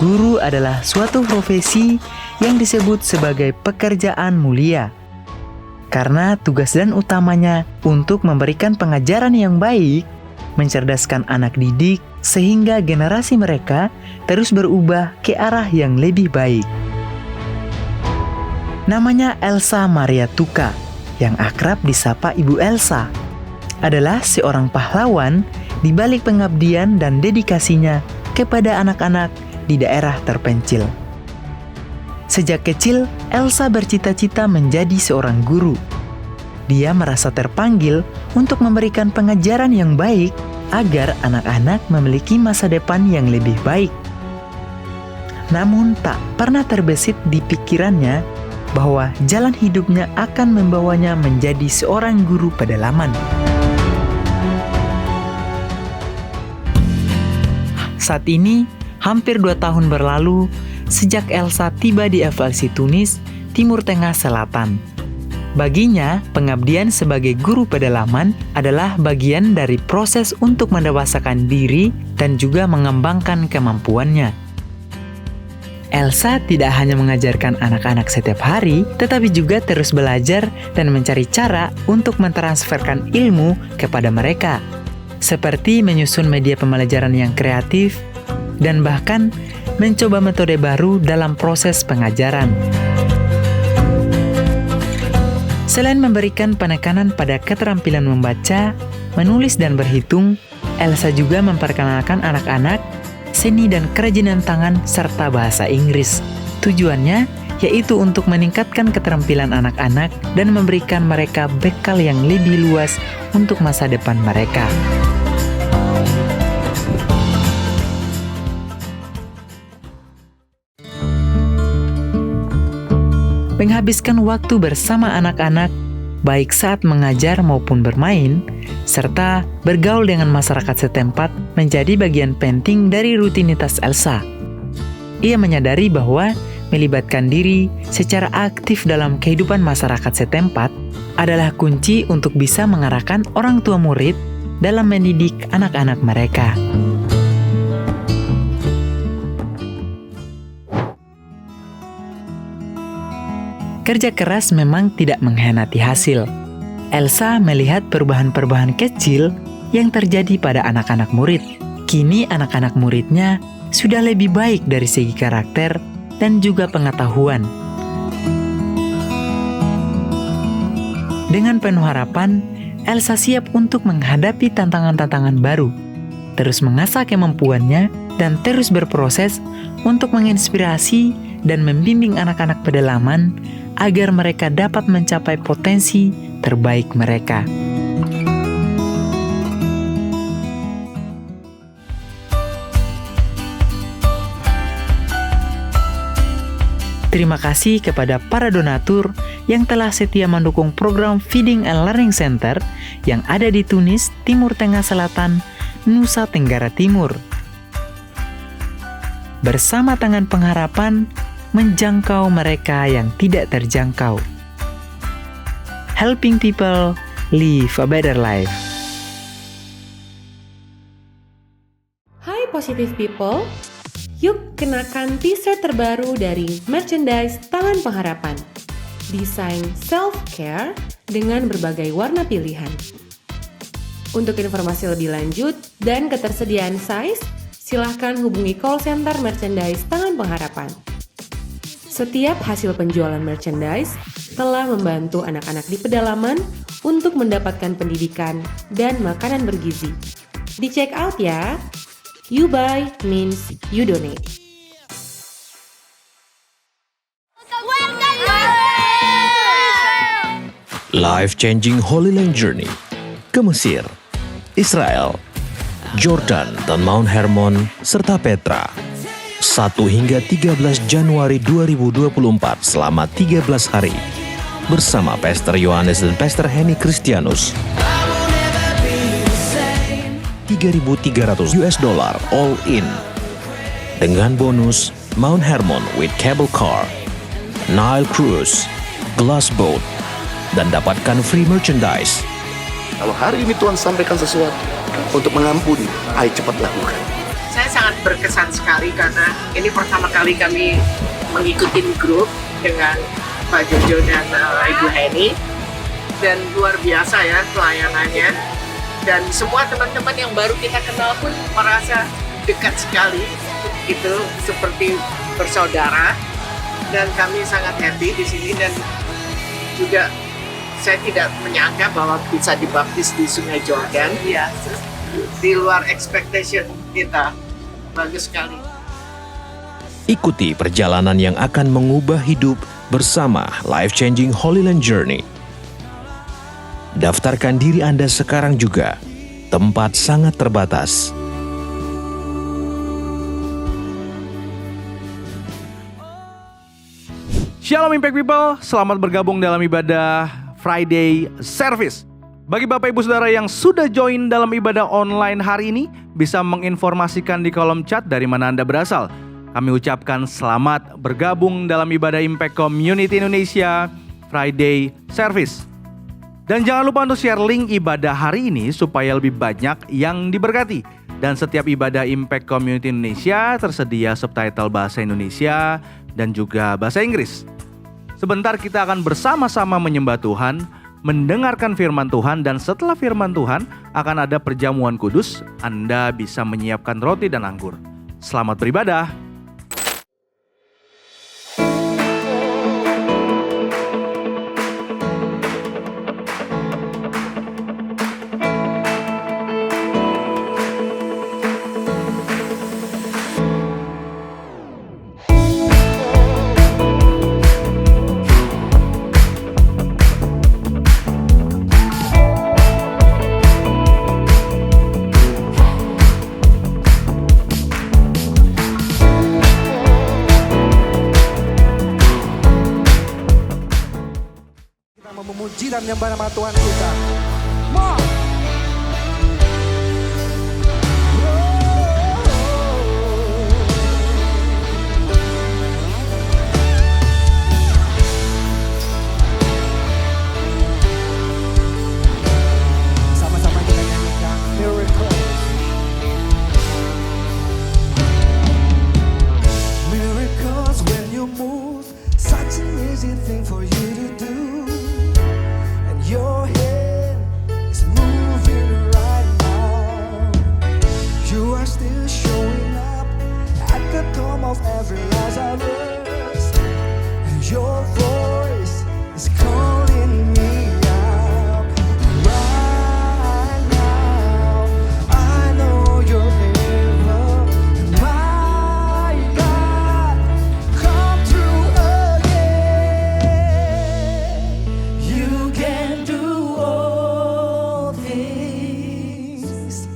Guru adalah suatu profesi yang disebut sebagai pekerjaan mulia, karena tugas dan utamanya untuk memberikan pengajaran yang baik, mencerdaskan anak didik, sehingga generasi mereka terus berubah ke arah yang lebih baik. Namanya Elsa Maria Tuka, yang akrab disapa Ibu Elsa, adalah seorang pahlawan di balik pengabdian dan dedikasinya kepada anak-anak di daerah terpencil. Sejak kecil, Elsa bercita-cita menjadi seorang guru. Dia merasa terpanggil untuk memberikan pengajaran yang baik agar anak-anak memiliki masa depan yang lebih baik. Namun tak pernah terbesit di pikirannya bahwa jalan hidupnya akan membawanya menjadi seorang guru pedalaman. Saat ini, hampir 2 tahun berlalu sejak Elsa tiba di FLC Tunis, Timur Tengah Selatan. Baginya, pengabdian sebagai guru pedalaman adalah bagian dari proses untuk mendewasakan diri dan juga mengembangkan kemampuannya. Elsa tidak hanya mengajarkan anak-anak setiap hari, tetapi juga terus belajar dan mencari cara untuk mentransferkan ilmu kepada mereka, seperti menyusun media pembelajaran yang kreatif, dan bahkan mencoba metode baru dalam proses pengajaran. Selain memberikan penekanan pada keterampilan membaca, menulis, dan berhitung, Elsa juga memperkenalkan anak-anak seni dan kerajinan tangan serta bahasa Inggris. Tujuannya yaitu untuk meningkatkan keterampilan anak-anak dan memberikan mereka bekal yang lebih luas untuk masa depan mereka. Menghabiskan waktu bersama anak-anak, baik saat mengajar maupun bermain, serta bergaul dengan masyarakat setempat menjadi bagian penting dari rutinitas Elsa. Ia menyadari bahwa melibatkan diri secara aktif dalam kehidupan masyarakat setempat adalah kunci untuk bisa mengarahkan orang tua murid dalam mendidik anak-anak mereka. Kerja keras memang tidak mengkhianati hasil. Elsa melihat perubahan-perubahan kecil yang terjadi pada anak-anak murid. Kini anak-anak muridnya sudah lebih baik dari segi karakter dan juga pengetahuan. Dengan penuh harapan, Elsa siap untuk menghadapi tantangan-tantangan baru, terus mengasah kemampuannya dan terus berproses untuk menginspirasi dan membimbing anak-anak pedalaman agar mereka dapat mencapai potensi terbaik mereka. Terima kasih kepada para donatur yang telah setia mendukung program Feeding and Learning Center yang ada di Tunis, Timur Tengah Selatan, Nusa Tenggara Timur. Bersama Tangan Pengharapan, menjangkau mereka yang tidak terjangkau. Helping people live a better life. Hai Positive People, yuk kenakan t-shirt terbaru dari merchandise Tangan Pengharapan. Desain self-care dengan berbagai warna pilihan. Untuk informasi lebih lanjut dan ketersediaan size, silahkan hubungi call center merchandise Tangan Pengharapan. Setiap hasil penjualan merchandise telah membantu anak-anak di pedalaman untuk mendapatkan pendidikan dan makanan bergizi. Di check out ya. You buy means you donate. Life-changing Holy Land Journey ke Mesir, Israel, Jordan, dan Mount Hermon, serta Petra. 1 hingga 13 Januari 2024 selama 13 hari bersama Pastor Yohanes dan Pastor Henny Christianus. $3.300 all in dengan bonus Mount Hermon with cable car, Nile Cruise, glass boat, dan dapatkan free merchandise. Kalau hari ini Tuhan sampaikan sesuatu untuk mengampuni, ayo cepat lakukan. Saya sangat berkesan sekali karena ini pertama kali kami mengikuti grup dengan Pak Jojo dan Ibu Heni, dan luar biasa ya pelayanannya, dan semua teman-teman yang baru kita kenal pun merasa dekat sekali, itu seperti bersaudara, dan kami sangat happy di sini. Dan juga saya tidak menyangka bahwa bisa dibaptis di Sungai Jordan. Iya, di luar expectation kita. Bagus sekali. Ikuti perjalanan yang akan mengubah hidup bersama Life Changing Holy Land Journey. Daftarkan diri Anda sekarang juga. Tempat sangat terbatas. Shalom Impact People, selamat bergabung dalam ibadah Friday Service. Bagi Bapak Ibu Saudara yang sudah join dalam ibadah online hari ini, bisa menginformasikan di kolom chat dari mana Anda berasal. Kami ucapkan selamat bergabung dalam ibadah Impact Community Indonesia Friday Service. Dan jangan lupa untuk share link ibadah hari ini supaya lebih banyak yang diberkati. Dan setiap ibadah Impact Community Indonesia tersedia subtitle bahasa Indonesia dan juga bahasa Inggris. Sebentar kita akan bersama-sama menyembah Tuhan, mendengarkan firman Tuhan, dan setelah firman Tuhan akan ada perjamuan kudus. Anda bisa menyiapkan roti dan anggur. Selamat beribadah. Memuji dan menyembah nama Tuhan kita. More. Sama-sama kita nyanyikan Miracles. Miracles when you move, such an easy thing for you to do. Your hand is moving right now. You are still showing up at the tomb of every Lazarus. And your voice is calling me out. Right now, I know you're able. My God, come through again. You can do all things.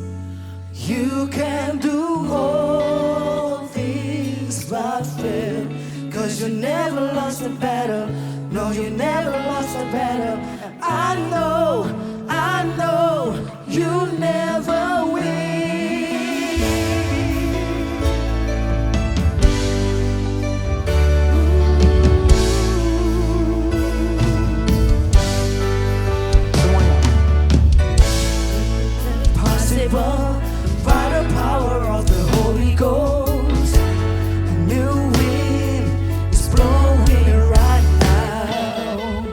You can do all things but fail. 'Cause you never lost a battle. No, you never lost a battle. I know you never will. By the power of the Holy Ghost, a new wind is blowing right now,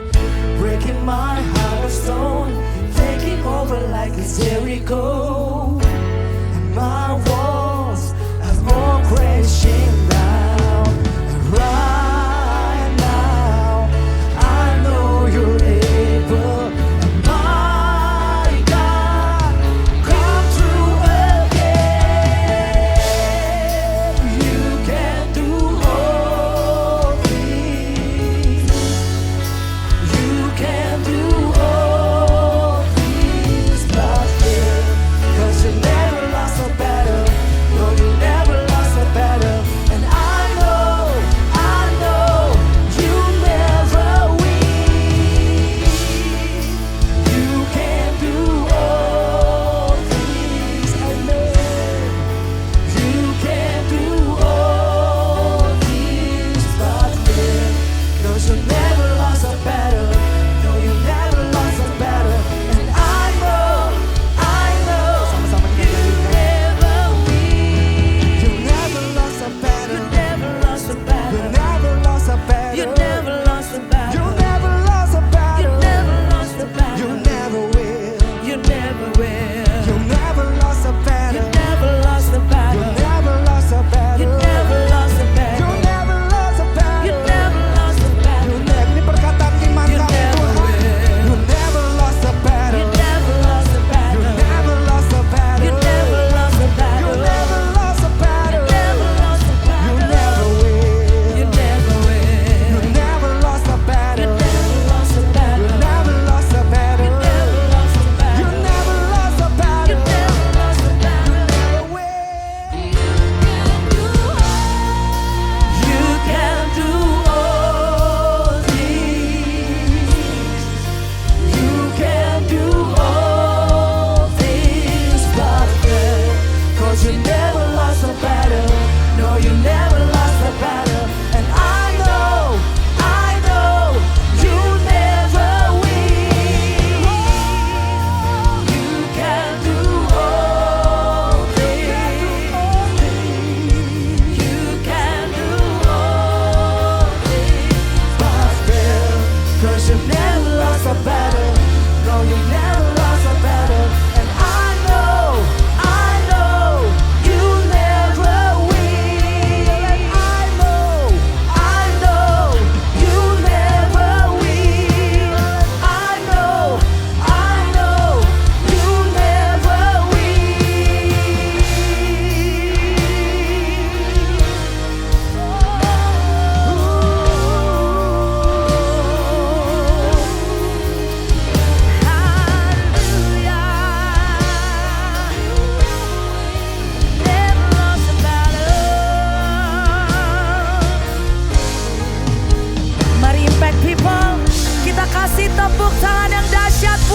breaking my heart of stone, taking over like it's Jericho.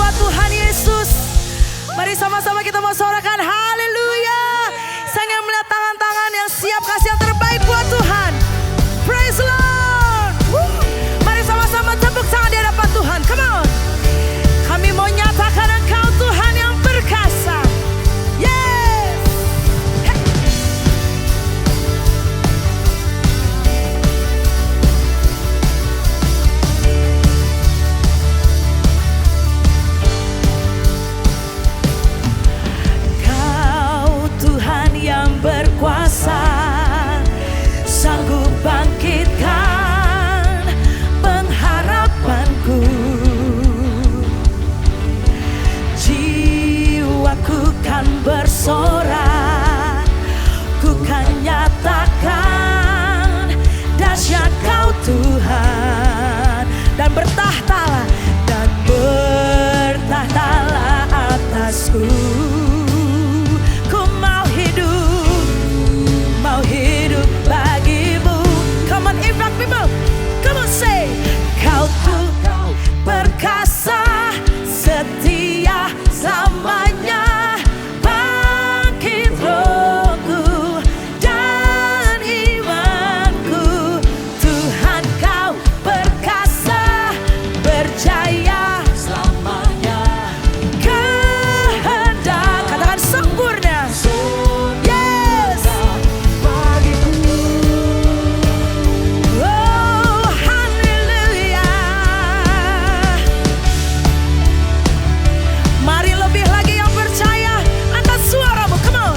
nama Tuhan Yesus. Mari sama-sama kita mau sorakan haleluya. Saya ingin melihat tangan-tangan yang siap kasih yang terbaik buat Tuhan. Praise the Lord. Woo. Mari sama-sama tepuk tangan di hadapan Tuhan. Come on. Kami mau nyatakan Engkau Tuhan yang perkasa. Yes. Hey. Kau Tuhan yang berkuasa, sanggup bangkitkan pengharapanku. Jiwaku kan bersorak, ku kan nyatakan dahsyat Kau Tuhan. Dan bertahtalah atasku. Ku mau hidup bagimu. Come on, impact people. Come on, say. Kau tuh perkasa, setia selamanya. Bangkit rohku dan imanku. Tuhan Kau perkasa, berjaya selamanya. Kehendak, katakan sempurna. Yes. Oh, haleluya. Mari lebih lagi yang percaya, angkat suaramu, come on.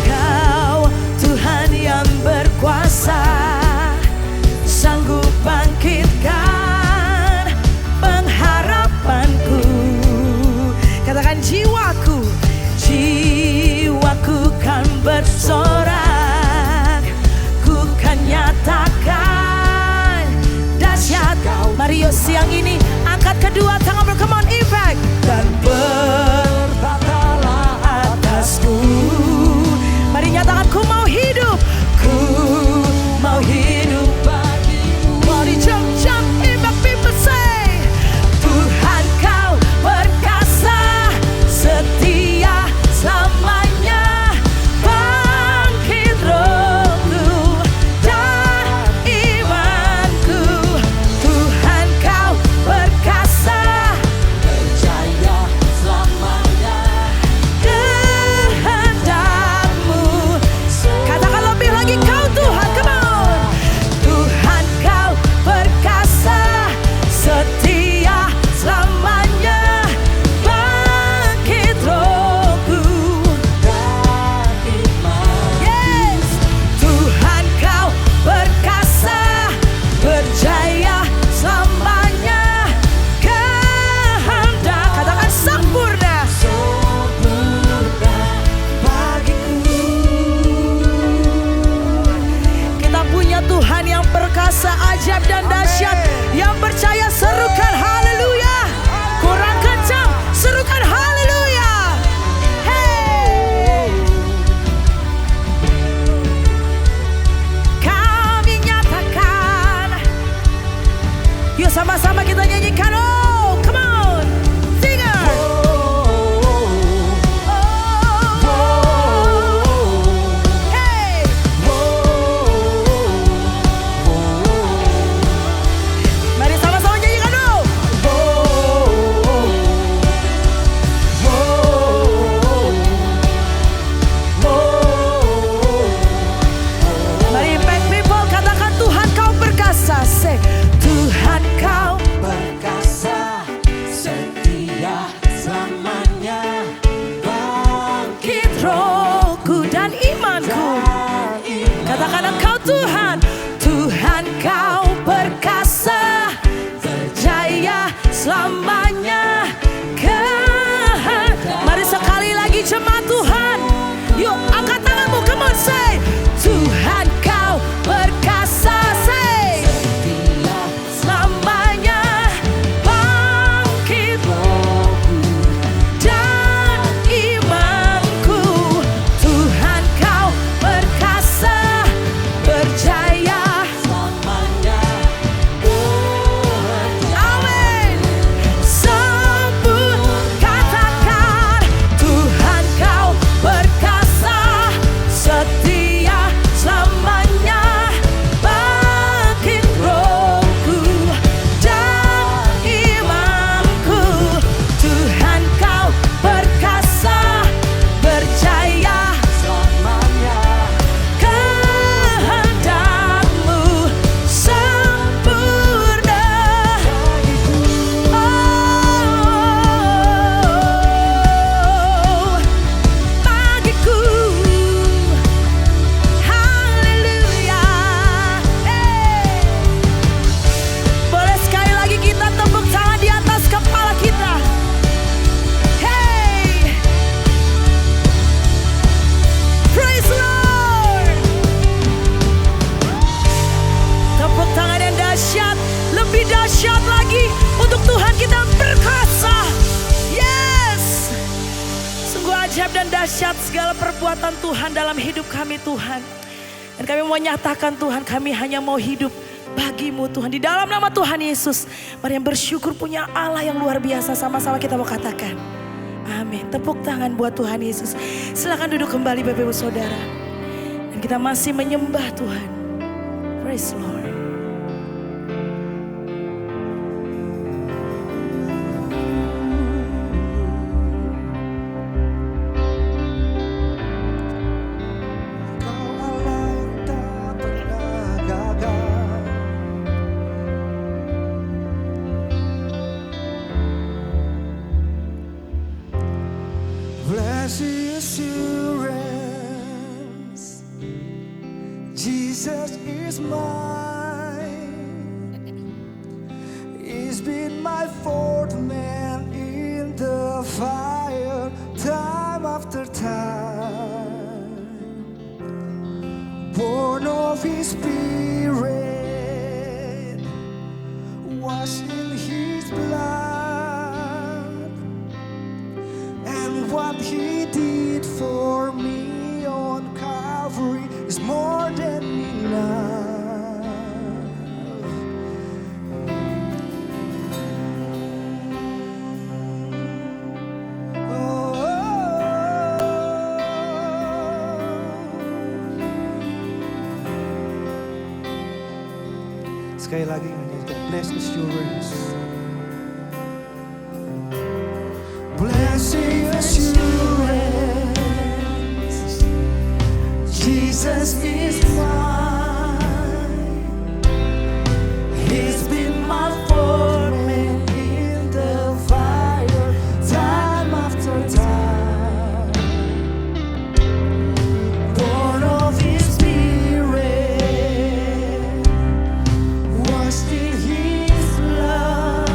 Kau Tuhan yang berkuasa, sanggup bangkitkan pengharapanku. Katakan jiwaku kan bersorak, ku kan nyatakan dahsyat Kau. Mari yuk siang ini angkat kedua tangan, come on, impact. Dan bertatalah atasku. Mari nyatakan ku mau hidup bagimu. Mari jump, impact people say. Tuhan Kau perkasa, setia selamanya. Bangkit rohku dan imanku. Tuhan Kau perkasa, berjaya selamanya. Kehendakmu, katakan lebih lagi, Kau Tuhan, come on. Tuhan Kau perkasa, setia selamanya. Bangkit rohku dan iman. Yes. Tuhan Kau perkasa, berjaya selamanya. Kehendak, katakan sempurna. Bagiku. Kita punya Tuhan yang perkasa, ajaib dan dahsyat. Yang percaya serukan haleluya. Kurang kencang, serukan haleluya. Hey. Kami nyatakan. Yuk sama-sama kita nyanyikan. Oh, come on. Singer. Hey. Mari sama-sama nyanyikan dong. Mari impact people, katakan Tuhan Kau perkasa. Say, Tuhan Kau perkasa, setia selamanya. Bangkit rohku dan imanku. Katakan Engkau Tuhan, Tuhan Kau perkasa, berjaya selamanya. Mari sekali lagi jemaat Tuhan. Yuk angkat tanganmu, come on, say. Tuhan Kau perkasa, say. Selamanya. Bangkit rohku dan imanku. Tuhan Kau perkasa, berjaya lebih dahsyat lagi. Untuk Tuhan kita berkuasa. Yes. Sungguh ajaib dan dahsyat segala perbuatan Tuhan dalam hidup kami Tuhan. Dan kami mau nyatakan Tuhan, kami hanya mau hidup bagimu Tuhan. Di dalam nama Tuhan Yesus. Mari yang bersyukur punya Allah yang luar biasa. Sama-sama kita mau katakan. Amin. Tepuk tangan buat Tuhan Yesus. Silakan duduk kembali Bapak Ibu Saudara. Dan kita masih menyembah Tuhan. Praise Lord. Kau Allah yang tak pernah gagal. Blessed assurance, Jesus is mine. He's been my fourth man in the fire, time after time. Born of His Spirit, washed in His blood, and what He did for me on Calvary is more than enough. Sekali lagi nyanyikan Blessed Assurance. Blessed assurance, Jesus is mine. He's been my fourth man in the fire, time after time. Born of His Spirit, washed in His blood,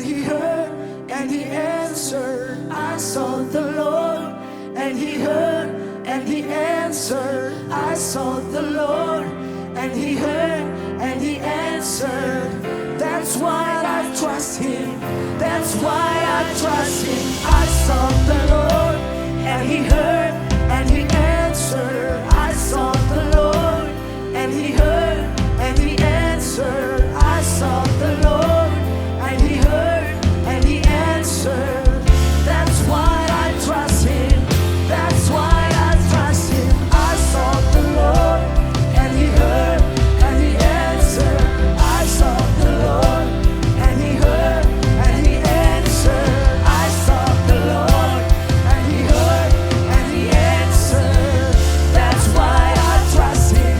and he heard and he answered. I sought the Lord and he heard and he answered. I sought the Lord and he heard and he answered. That's why I trust him. That's why I trust him. I sought the Lord and he heard and he answered. I sought the Lord and he heard and he answered. I sought the Lord and he heard and he answered. That's why I trust him. That's why I trust him. I sought the Lord and he heard and he answered. I sought the Lord and he heard and he answered. I sought the Lord and he heard and he answered. That's why I trust him.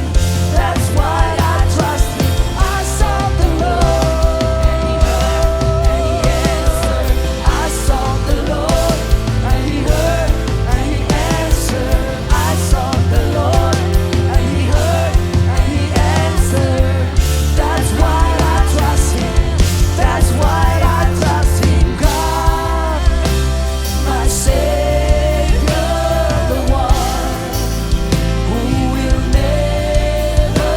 That's why I trust him. I sought the Lord and he heard and he answered. I sought the Lord and he heard and he answered. I sought the Lord and he heard and he answered. That's why I trust him. That's why I trust him. God, my Savior, the one who will never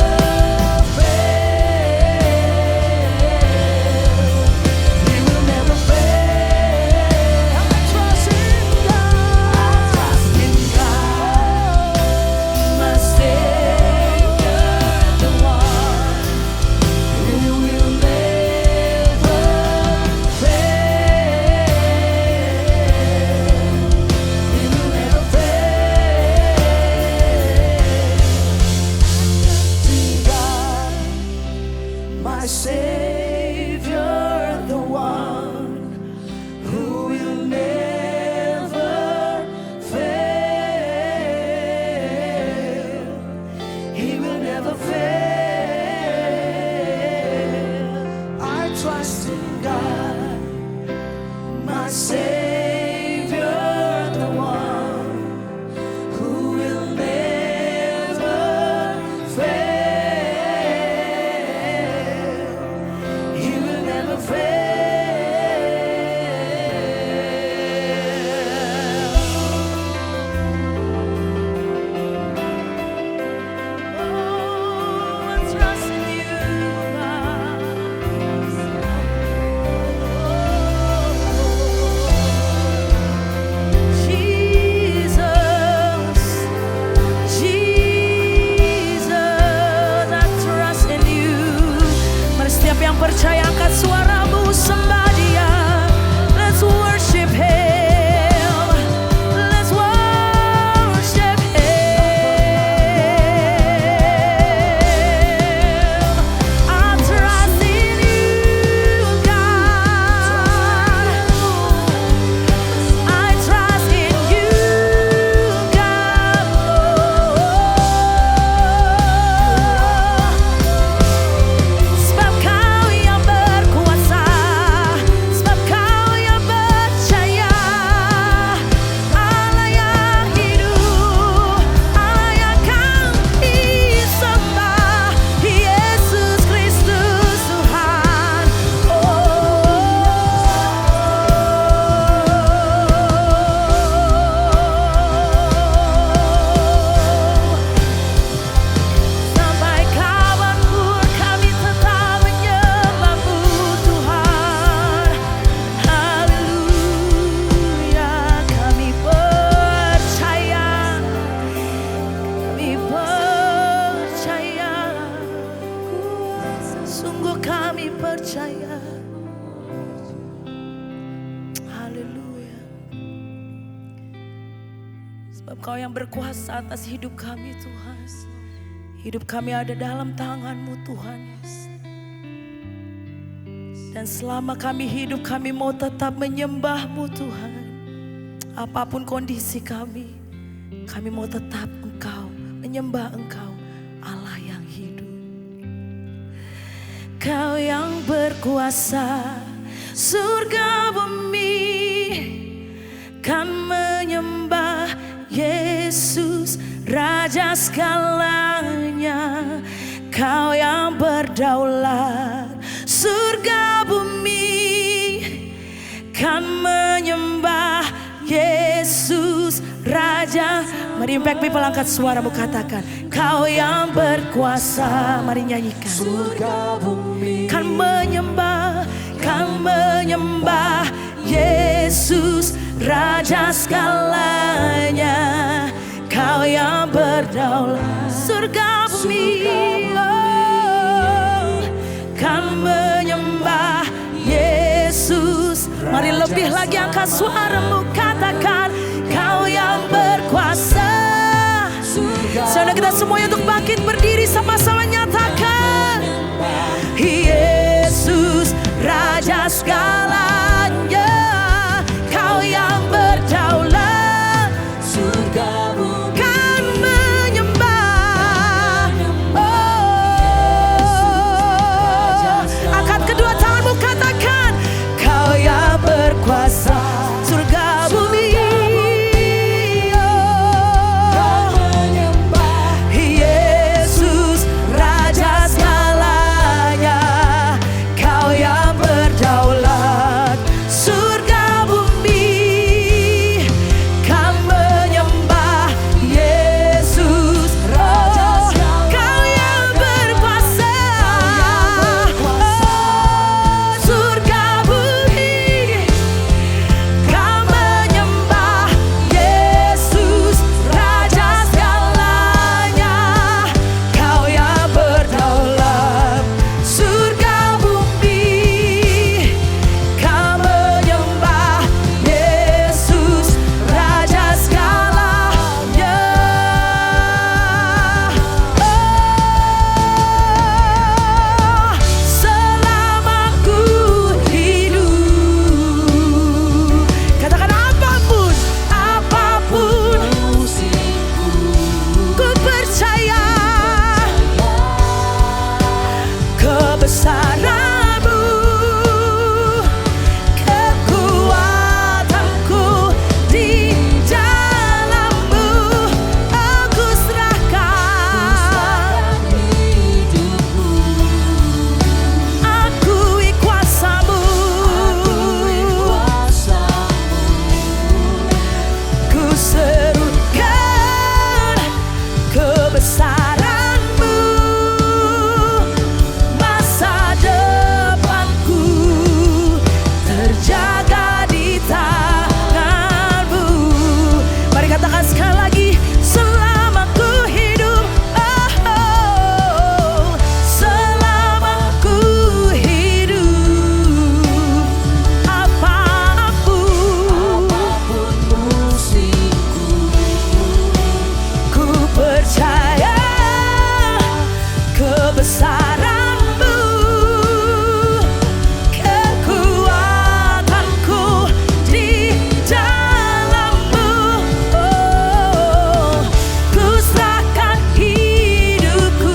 fail. He will never fail. I trust in God. I trust in God, my Savior, the one who will never fail. He will never fail. God, my Savior, the one who will never fail. He will never fail. I trust in God, my Savior, the one who will never fail. He will never fail. Oh, I trust in you, Jesus, Jesus, I trust in you. Mari setiap yang percaya angkat suaramu sembah Dia. Let's worship Him. Let's worship Him. I trust in you, God. I trust in you, God. Sebab Kau yang berkuasa, sebab Kau yang percaya. Allah yang hidup, Allah yang kau disembah, Yesus Kristus Tuhan. Sampai kapanpun kami tetap menyembah-Mu Tuhan. Haleluya, kami percaya, sungguh kami percaya. Haleluya. Sebab Kau yang berkuasa atas hidup kami Tuhan. Hidup kami ada dalam tangan-Mu Tuhan. Dan selama kami hidup, kami mau tetap menyembah-Mu Tuhan. Apapun kondisi kami mau tetap Engkau, menyembah Engkau, Allah yang hidup. Kau yang berkuasa, surga bumi kan menyembah Yesus, Raja segalanya. Kau yang berdaulat, surga bumi Raja. Mari Impact People angkat suaramu katakan, Kau yang berkuasa. Mari nyanyikan. Surga bumi Kan menyembah Yesus Raja segalanya. Kau yang berdaulat. Surga bumi kan menyembah Yesus. Mari lebih lagi angkat suaramu katakan, Kau yang berkuasa. Saudara kita semuanya untuk bangkit berdiri sama-sama nyatakan, Yesus Raja segalanya. Kau yang berdaulat. surga bumi Kan menyembah. Angkat kedua tanganmu katakan, Kau yang berkuasa. Surga bumi Yesus Raja segalanya. Kau yang berdaulat. Surga bumi kan menyembah Yesus Raja segalanya. Kau yang berkuasa. Surga bumi kan menyembah Yesus Raja segalanya. Kau yang berdaulat. Surga bumi kan menyembah Yesus Raja segalanya. Selama ku hidup, katakan apapun ku percaya kebesaran-Mu, kekuatanku di dalam-Mu. Aku serahkan akui kuasa-Mu. Ku serukan kebesaran-Mu. Masa depanku terjaga di tangan-Mu. Mari katakan sekali lagi, selama ku hidup, selama ku hidup, apapun ku percaya kebesaran-Mu, kekuatanku di dalam-Mu. Ku serahkan hidupku,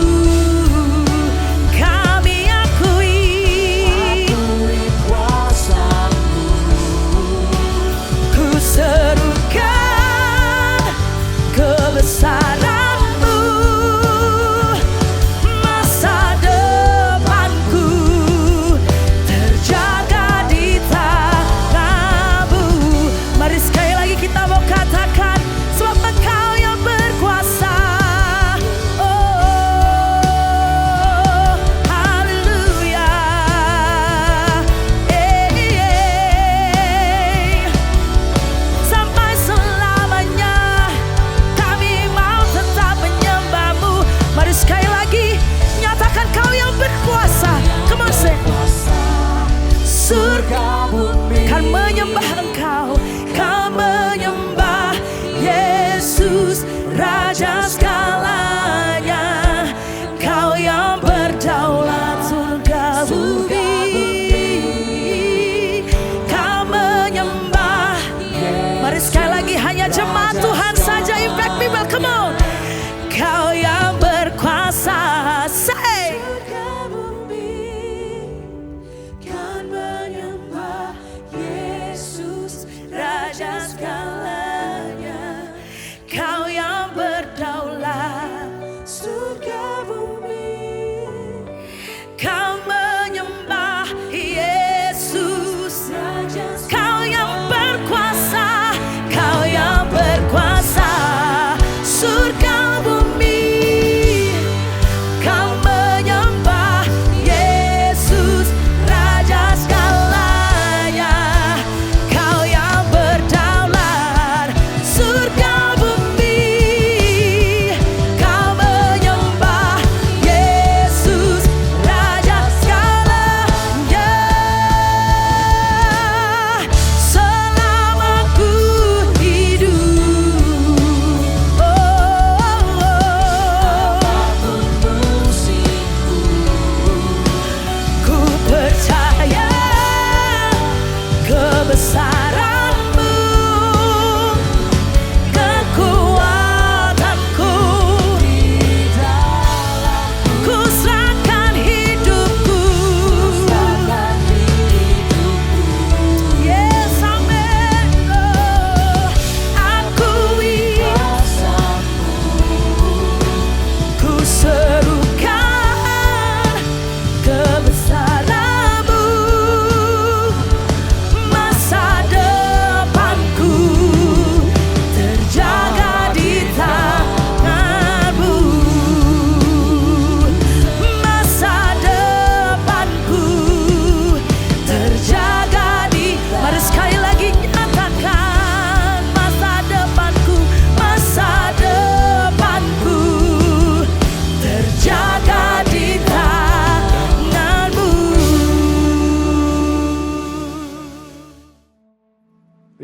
kami akui ku serukan kebesaran-Mu. Masa depanku terjaga di tangan-Mu. Mari sekali lagi kita mau katakan, sebab Engkau yang berkuasa. Haleluya. Sampai selamanya kami mau tetap menyembah-Mu. Mari sekali lagi nyatakan, Kau yang berkuasa. Come on, say. Surga kan menyembah Engkau, kan menyembah Yesus Raja segalanya. Kau yang berdaulat. Surga bumi kan menyembah. Mari sekali lagi hanya jemaat Tuhan saja, Impact People, come on. Kau yang berkuasa. Say. Surga bumi kan menyembah Yesus Raja segalanya. Kau yang berdaulat.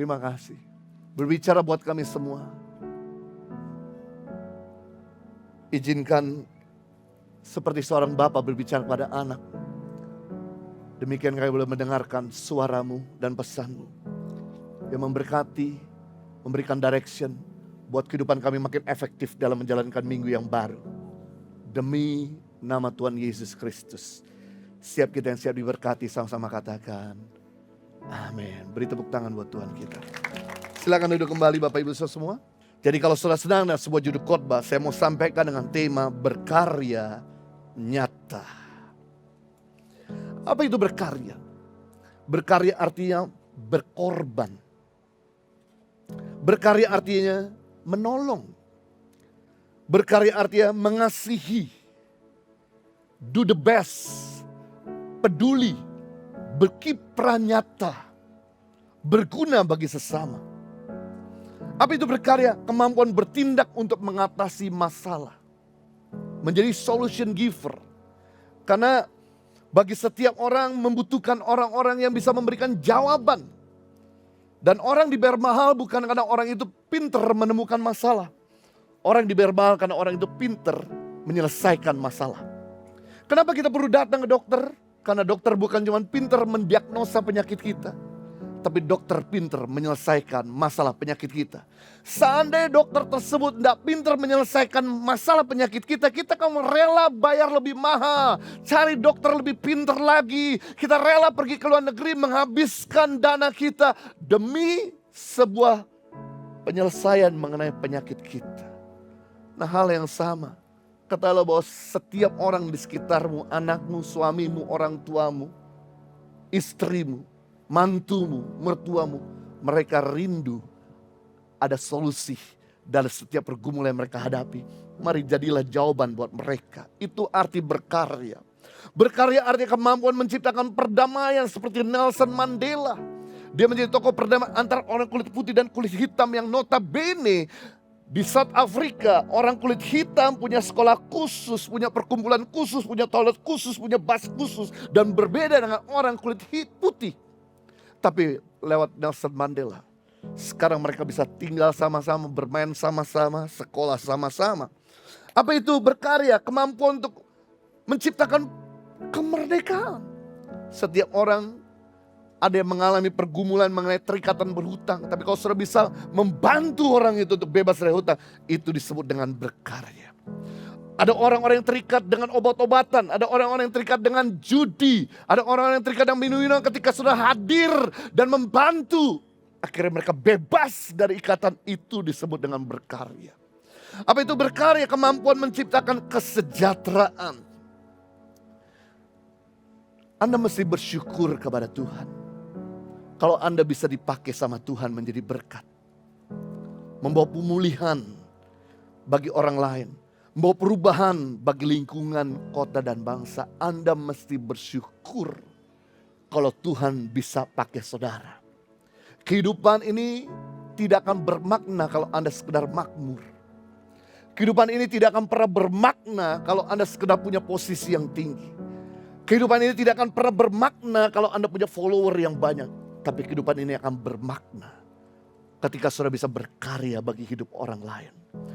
Terima kasih. Berbicara buat kami semua. Izinkan seperti seorang bapa berbicara pada anak. Demikian kami boleh mendengarkan suaramu dan pesanmu. Yang memberkati, memberikan direction. Buat kehidupan kami makin efektif dalam menjalankan minggu yang baru. Demi nama Tuhan Yesus Kristus. Siap kita yang siap diberkati, sama-sama katakan amin. Beri tepuk tangan buat Tuhan kita. Silakan duduk kembali Bapak Ibu Saudara semua. Jadi kalau sudah senang dengan sebuah judul khotbah, saya mau sampaikan dengan tema berkarya nyata. Apa itu berkarya? Berkarya artinya berkorban. Berkarya artinya menolong. Berkarya artinya mengasihi. Do the best. Peduli. Berkiprah nyata. Berguna bagi sesama. Apa itu berkarya? Kemampuan bertindak untuk mengatasi masalah. Menjadi solution giver. Karena bagi setiap orang membutuhkan orang-orang yang bisa memberikan jawaban. Dan orang dibayar mahal bukan karena orang itu pinter menemukan masalah. Orang dibayar mahal karena orang itu pinter menyelesaikan masalah. Kenapa kita perlu datang ke dokter? Karena dokter bukan cuma pinter mendiagnosa penyakit kita. Tapi dokter pinter menyelesaikan masalah penyakit kita. Seandainya dokter tersebut tidak pinter menyelesaikan masalah penyakit kita, kita akan rela bayar lebih mahal. Cari dokter lebih pinter lagi. Kita rela pergi ke luar negeri menghabiskan dana kita demi sebuah penyelesaian mengenai penyakit kita. Nah, hal yang sama. Katakanlah bahwa setiap orang di sekitarmu, anakmu, suamimu, orang tuamu, istrimu, mantumu, mertuamu, mereka rindu ada solusi dari setiap pergumulan yang mereka hadapi. Mari jadilah jawaban buat mereka. Itu arti berkarya. Berkarya artinya kemampuan menciptakan perdamaian seperti Nelson Mandela. Dia menjadi tokoh perdamaian antara orang kulit putih dan kulit hitam yang notabene di South Afrika, orang kulit hitam punya sekolah khusus, punya perkumpulan khusus, punya toilet khusus, punya bus khusus. Dan berbeda dengan orang kulit putih. Tapi lewat Nelson Mandela, sekarang mereka bisa tinggal sama-sama, bermain sama-sama, sekolah sama-sama. Apa itu berkarya? Kemampuan untuk menciptakan kemerdekaan. Setiap orang ada yang mengalami pergumulan mengenai terikatan berhutang. Tapi kalau sudah bisa membantu orang itu untuk bebas dari hutang, itu disebut dengan berkarya. Ada orang-orang yang terikat dengan obat-obatan. Ada orang-orang yang terikat dengan judi. Ada orang-orang yang terikat dengan minum-minuman ketika sudah hadir dan membantu. Akhirnya mereka bebas dari ikatan, itu disebut dengan berkarya. Apa itu berkarya? Kemampuan menciptakan kesejahteraan. Anda mesti bersyukur kepada Tuhan. Kalau Anda bisa dipakai sama Tuhan menjadi berkat. Membawa pemulihan bagi orang lain. Membawa perubahan bagi lingkungan, kota dan bangsa. Anda mesti bersyukur kalau Tuhan bisa pakai saudara. Kehidupan ini tidak akan bermakna kalau Anda sekedar makmur. Kehidupan ini tidak akan pernah bermakna kalau Anda sekedar punya posisi yang tinggi. Kehidupan ini tidak akan pernah bermakna kalau Anda punya follower yang banyak. Tapi kehidupan ini akan bermakna ketika saudara bisa berkarya bagi hidup orang lain.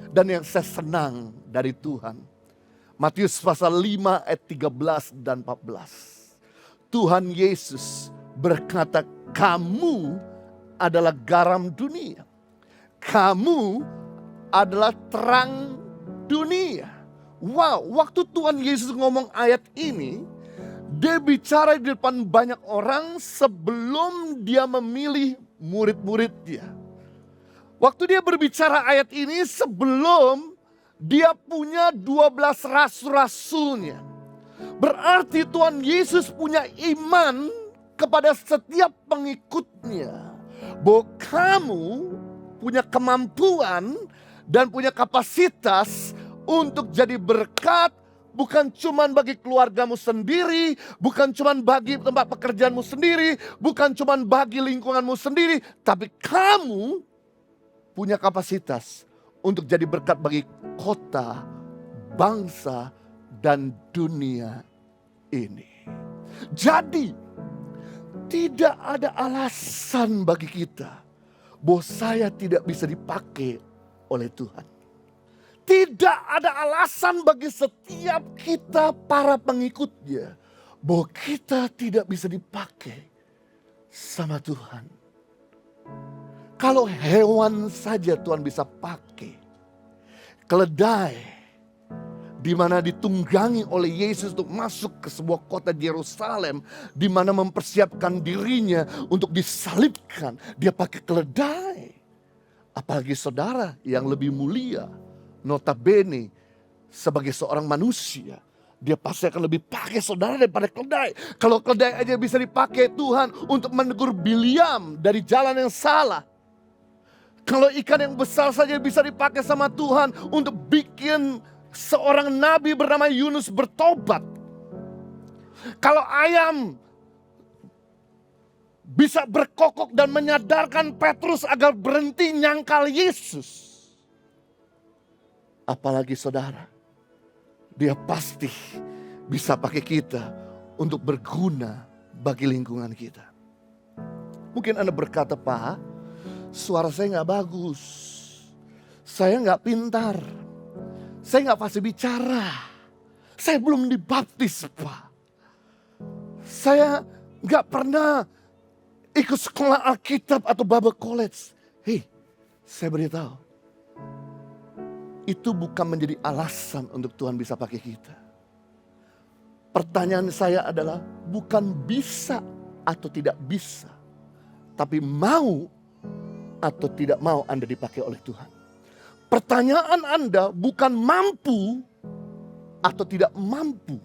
Dan yang saya senang dari Tuhan, Matius pasal 5 ayat 13 dan 14. Tuhan Yesus berkata, kamu adalah garam dunia. Kamu adalah terang dunia. Wow, waktu Tuhan Yesus ngomong ayat ini, dia bicara di depan banyak orang sebelum dia memilih murid-muridnya. Waktu dia berbicara ayat ini sebelum dia punya 12 rasul-rasulnya. Berarti Tuhan Yesus punya iman kepada setiap pengikutnya. Bahwa kamu punya kemampuan dan punya kapasitas untuk jadi berkat. Bukan cuma bagi keluargamu sendiri, bukan cuma bagi tempat pekerjaanmu sendiri, bukan cuma bagi lingkunganmu sendiri. Tapi kamu punya kapasitas untuk jadi berkat bagi kota, bangsa, dan dunia ini. Jadi tidak ada alasan bagi kita bahwa saya tidak bisa dipakai oleh Tuhan. Tidak ada alasan bagi setiap kita para pengikutnya bahwa kita tidak bisa dipakai sama Tuhan. Kalau hewan saja Tuhan bisa pakai. Keledai di mana ditunggangi oleh Yesus untuk masuk ke sebuah kota di Yerusalem, di mana mempersiapkan dirinya untuk disalibkan, dia pakai keledai. Apalagi saudara yang lebih mulia, notabene sebagai seorang manusia, dia pasti akan lebih pakai saudara daripada keledai. Kalau keledai aja bisa dipakai Tuhan untuk menegur Bileam dari jalan yang salah. Kalau ikan yang besar saja bisa dipakai sama Tuhan untuk bikin seorang nabi bernama Yunus bertobat. Kalau ayam bisa berkokok dan menyadarkan Petrus agar berhenti nyangkal Yesus. Apalagi saudara, dia pasti bisa pakai kita untuk berguna bagi lingkungan kita. Mungkin Anda berkata, Pak, suara saya gak bagus. Saya gak pintar. Saya gak fasih bicara. Saya belum dibaptis, Pak. Saya gak pernah ikut sekolah Alkitab atau Bible College. Hei, saya beritahu. Itu bukan menjadi alasan untuk Tuhan bisa pakai kita. Pertanyaan saya adalah bukan bisa atau tidak bisa. Tapi mau atau tidak mau Anda dipakai oleh Tuhan. Pertanyaan Anda bukan mampu atau tidak mampu.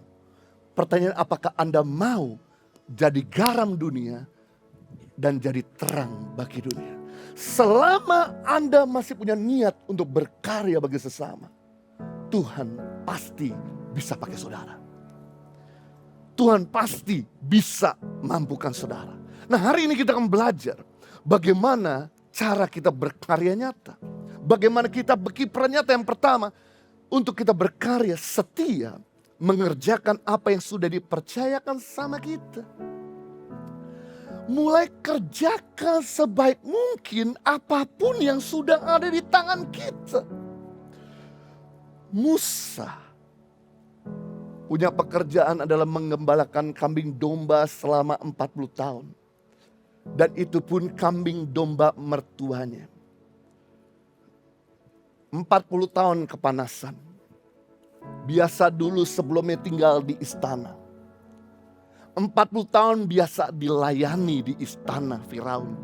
Pertanyaan apakah Anda mau jadi garam dunia dan jadi terang bagi dunia. Selama Anda masih punya niat untuk berkarya bagi sesama, Tuhan pasti bisa pakai saudara. Tuhan pasti bisa mampukan saudara. Nah, hari ini kita akan belajar bagaimana cara kita berkarya nyata. Bagaimana kita berkiprah nyata. Yang pertama, untuk kita berkarya setia mengerjakan apa yang sudah dipercayakan sama kita. Mulai kerjakan sebaik mungkin apapun yang sudah ada di tangan kita. Musa punya pekerjaan adalah menggembalakan kambing domba selama 40 tahun. Dan itu pun kambing domba mertuanya. 40 tahun kepanasan. Biasa dulu sebelumnya tinggal di istana. 40 tahun biasa dilayani di istana Firaun.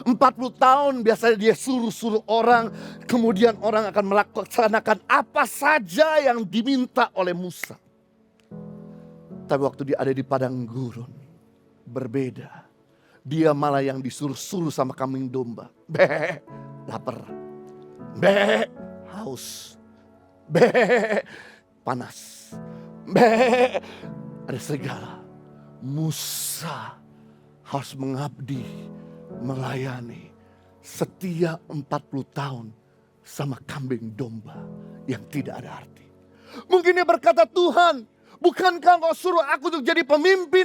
40 tahun biasanya dia suruh-suruh orang. Kemudian orang akan melaksanakan apa saja yang diminta oleh Musa. Tapi waktu dia ada di padang gurun, berbeda. Dia malah yang disuruh-suruh sama kambing domba. Be, lapar. Be, haus. Be, panas. Be, ada segala. Musa harus mengabdi, melayani setia 40 tahun sama kambing domba yang tidak ada arti. Mungkin dia berkata, Tuhan, bukankah kau suruh aku untuk jadi pemimpin?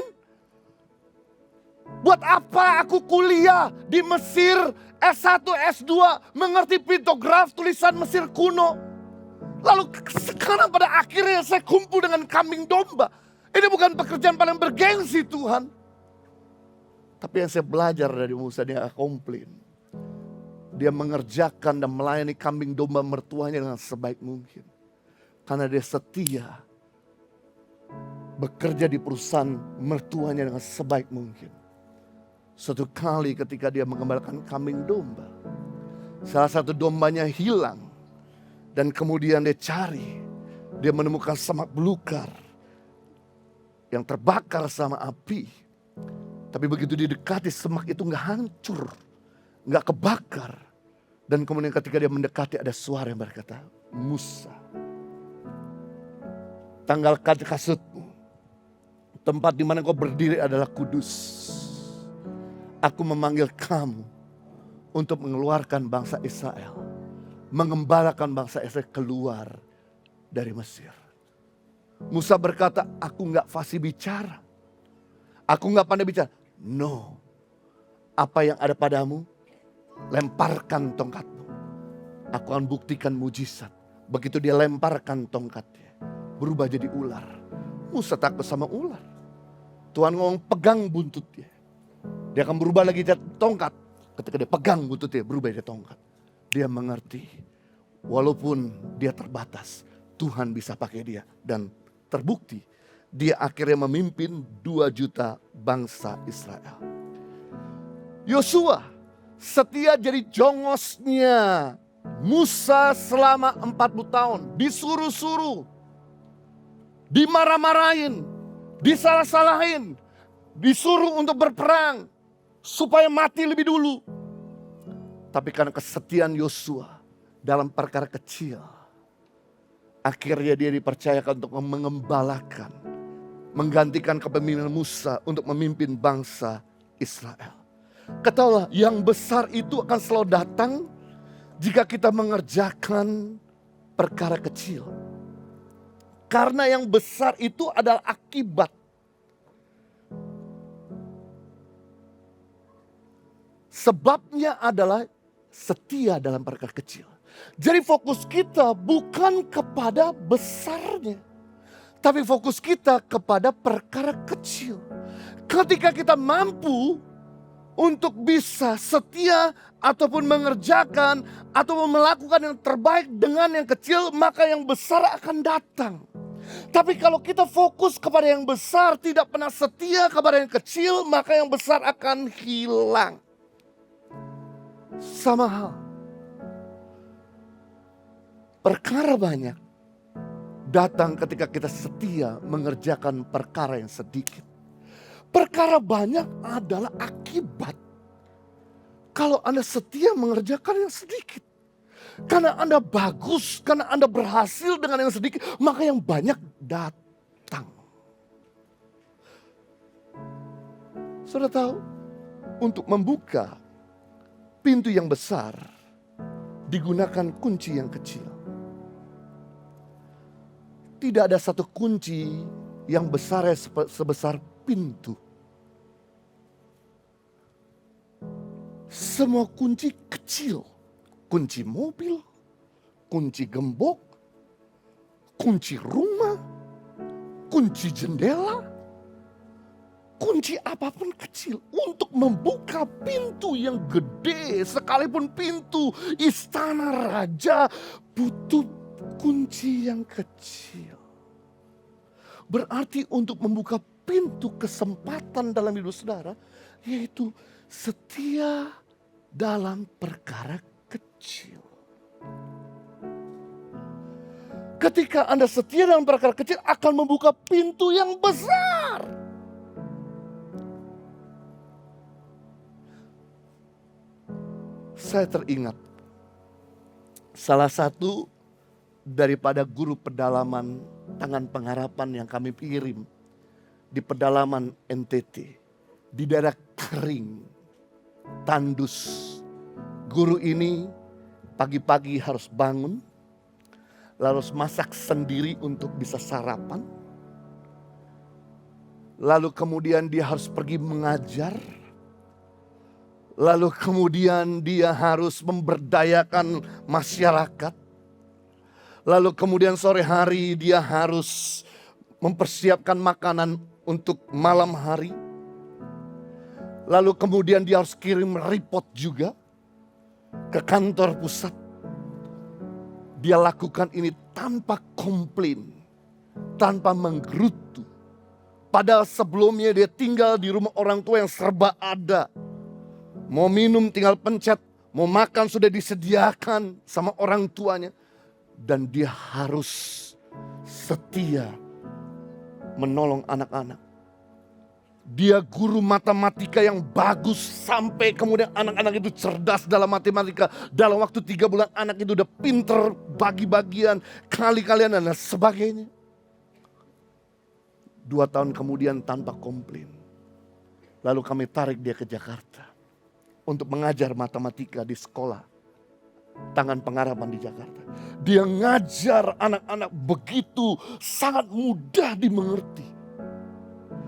Buat apa aku kuliah di Mesir S1, S2, mengerti piktograf tulisan Mesir kuno? Lalu sekarang pada akhirnya saya kumpul dengan kambing domba. Ini bukan pekerjaan paling bergengsi Tuhan. Tapi yang saya belajar dari Musa, dia gak komplain. Dia mengerjakan dan melayani kambing domba mertuanya dengan sebaik mungkin. Karena dia setia bekerja di perusahaan mertuanya dengan sebaik mungkin. Suatu kali ketika dia mengembalakan kambing domba, salah satu dombanya hilang. Dan kemudian dia cari, dia menemukan semak belukar yang terbakar sama api. Tapi begitu didekati, semak itu gak hancur, gak kebakar. Dan kemudian ketika dia mendekati, ada suara yang berkata, Musa, tanggalkan kasutmu. Tempat di mana kau berdiri adalah kudus. Aku memanggil kamu untuk mengeluarkan bangsa Israel, mengembalakan bangsa Israel keluar dari Mesir. Musa berkata, aku gak fasih bicara. Aku gak pandai bicara. No, Apa yang ada padamu, lemparkan tongkatmu. Aku akan buktikan mujizat. Begitu dia lemparkan tongkatnya, berubah jadi ular. Musa takut sama ular. Tuhan ngomong pegang buntutnya. Dia akan berubah lagi jadi tongkat. Ketika dia pegang buntutnya, berubah jadi tongkat. Dia mengerti, walaupun dia terbatas, Tuhan bisa pakai dia. Dan terbukti, dia akhirnya memimpin 2 juta bangsa Israel. Yosua setia jadi jongosnya Musa selama 40 tahun. Disuruh-suruh, dimarah-marahin, disalah-salahin, disuruh untuk berperang supaya mati lebih dulu. Tapi karena kesetiaan Yosua dalam perkara kecil, akhirnya dia dipercayakan untuk mengembalakan, menggantikan kepemimpinan Musa untuk memimpin bangsa Israel. Ketahuilah, yang besar itu akan selalu datang jika kita mengerjakan perkara kecil. Karena yang besar itu adalah akibat. Sebabnya adalah setia dalam perkara kecil. Jadi fokus kita bukan kepada besarnya, tapi fokus kita kepada perkara kecil. Ketika kita mampu untuk bisa setia ataupun mengerjakan ataupun melakukan yang terbaik dengan yang kecil, maka yang besar akan datang. Tapi kalau kita fokus kepada yang besar, tidak pernah setia kepada yang kecil, maka yang besar akan hilang. Sama hal, perkara banyak datang ketika kita setia mengerjakan perkara yang sedikit. Perkara banyak adalah akibat kalau Anda setia mengerjakan yang sedikit. Karena Anda bagus, karena Anda berhasil dengan yang sedikit, maka yang banyak datang. Sudah tahu, untuk membuka pintu yang besar, digunakan kunci yang kecil. Tidak ada satu kunci yang besarnya sebesar pintu. Semua kunci kecil. Kunci mobil, kunci gembok, kunci rumah, kunci jendela, kunci apapun kecil. Untuk membuka pintu yang gede, sekalipun pintu istana raja, butuh kunci yang kecil. Berarti untuk membuka pintu kesempatan dalam hidup saudara, yaitu setia dalam perkara kecil. Ketika Anda setia dalam perkara kecil, akan membuka pintu yang besar. Saya teringat salah satu daripada guru pedalaman Tangan Pengharapan yang kami kirim di pedalaman NTT, di daerah kering, tandus. Guru ini pagi-pagi harus bangun, lalu masak sendiri untuk bisa sarapan. Lalu kemudian dia harus pergi mengajar. Lalu kemudian dia harus memberdayakan masyarakat. Lalu kemudian sore hari dia harus mempersiapkan makanan untuk malam hari. Lalu kemudian dia harus kirim report juga ke kantor pusat. Dia lakukan ini tanpa komplain, tanpa menggerutu. Padahal sebelumnya dia tinggal di rumah orang tua yang serba ada. Mau minum tinggal pencet, mau makan sudah disediakan sama orang tuanya. Dan dia harus setia menolong anak-anak. Dia guru matematika yang bagus sampai kemudian anak-anak itu cerdas dalam matematika. Dalam waktu 3 bulan anak itu udah pinter bagi-bagian, kali-kalian dan sebagainya. 2 tahun kemudian tanpa komplain. Lalu kami tarik dia ke Jakarta untuk mengajar matematika di sekolah Tangan Pengharapan di Jakarta. Dia ngajar anak-anak begitu sangat mudah dimengerti.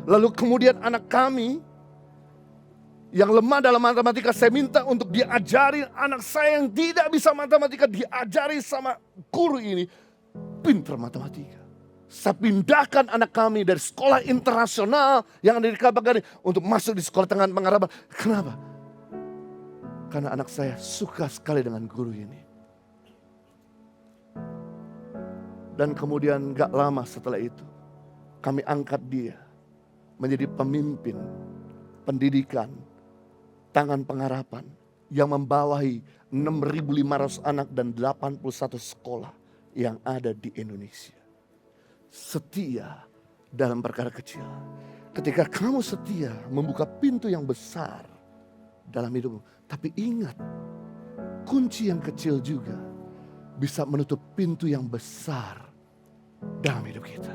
Lalu kemudian anak kami Yang lemah dalam matematika, saya minta untuk diajari anak saya yang tidak bisa matematika, diajari sama guru ini pintar matematika. Saya pindahkan anak kami dari sekolah internasional yang ada di Kabagari untuk masuk di sekolah tengah pengharapan. Kenapa? Karena anak saya suka sekali dengan guru ini. Dan kemudian gak lama setelah itu, kami angkat dia menjadi pemimpin pendidikan Tangan Pengharapan yang membawahi 6.500 anak dan 81 sekolah yang ada di Indonesia. Setia dalam perkara kecil. Ketika kamu setia membuka pintu yang besar dalam hidupmu. Tapi ingat, kunci yang kecil juga bisa menutup pintu yang besar dalam hidup kita.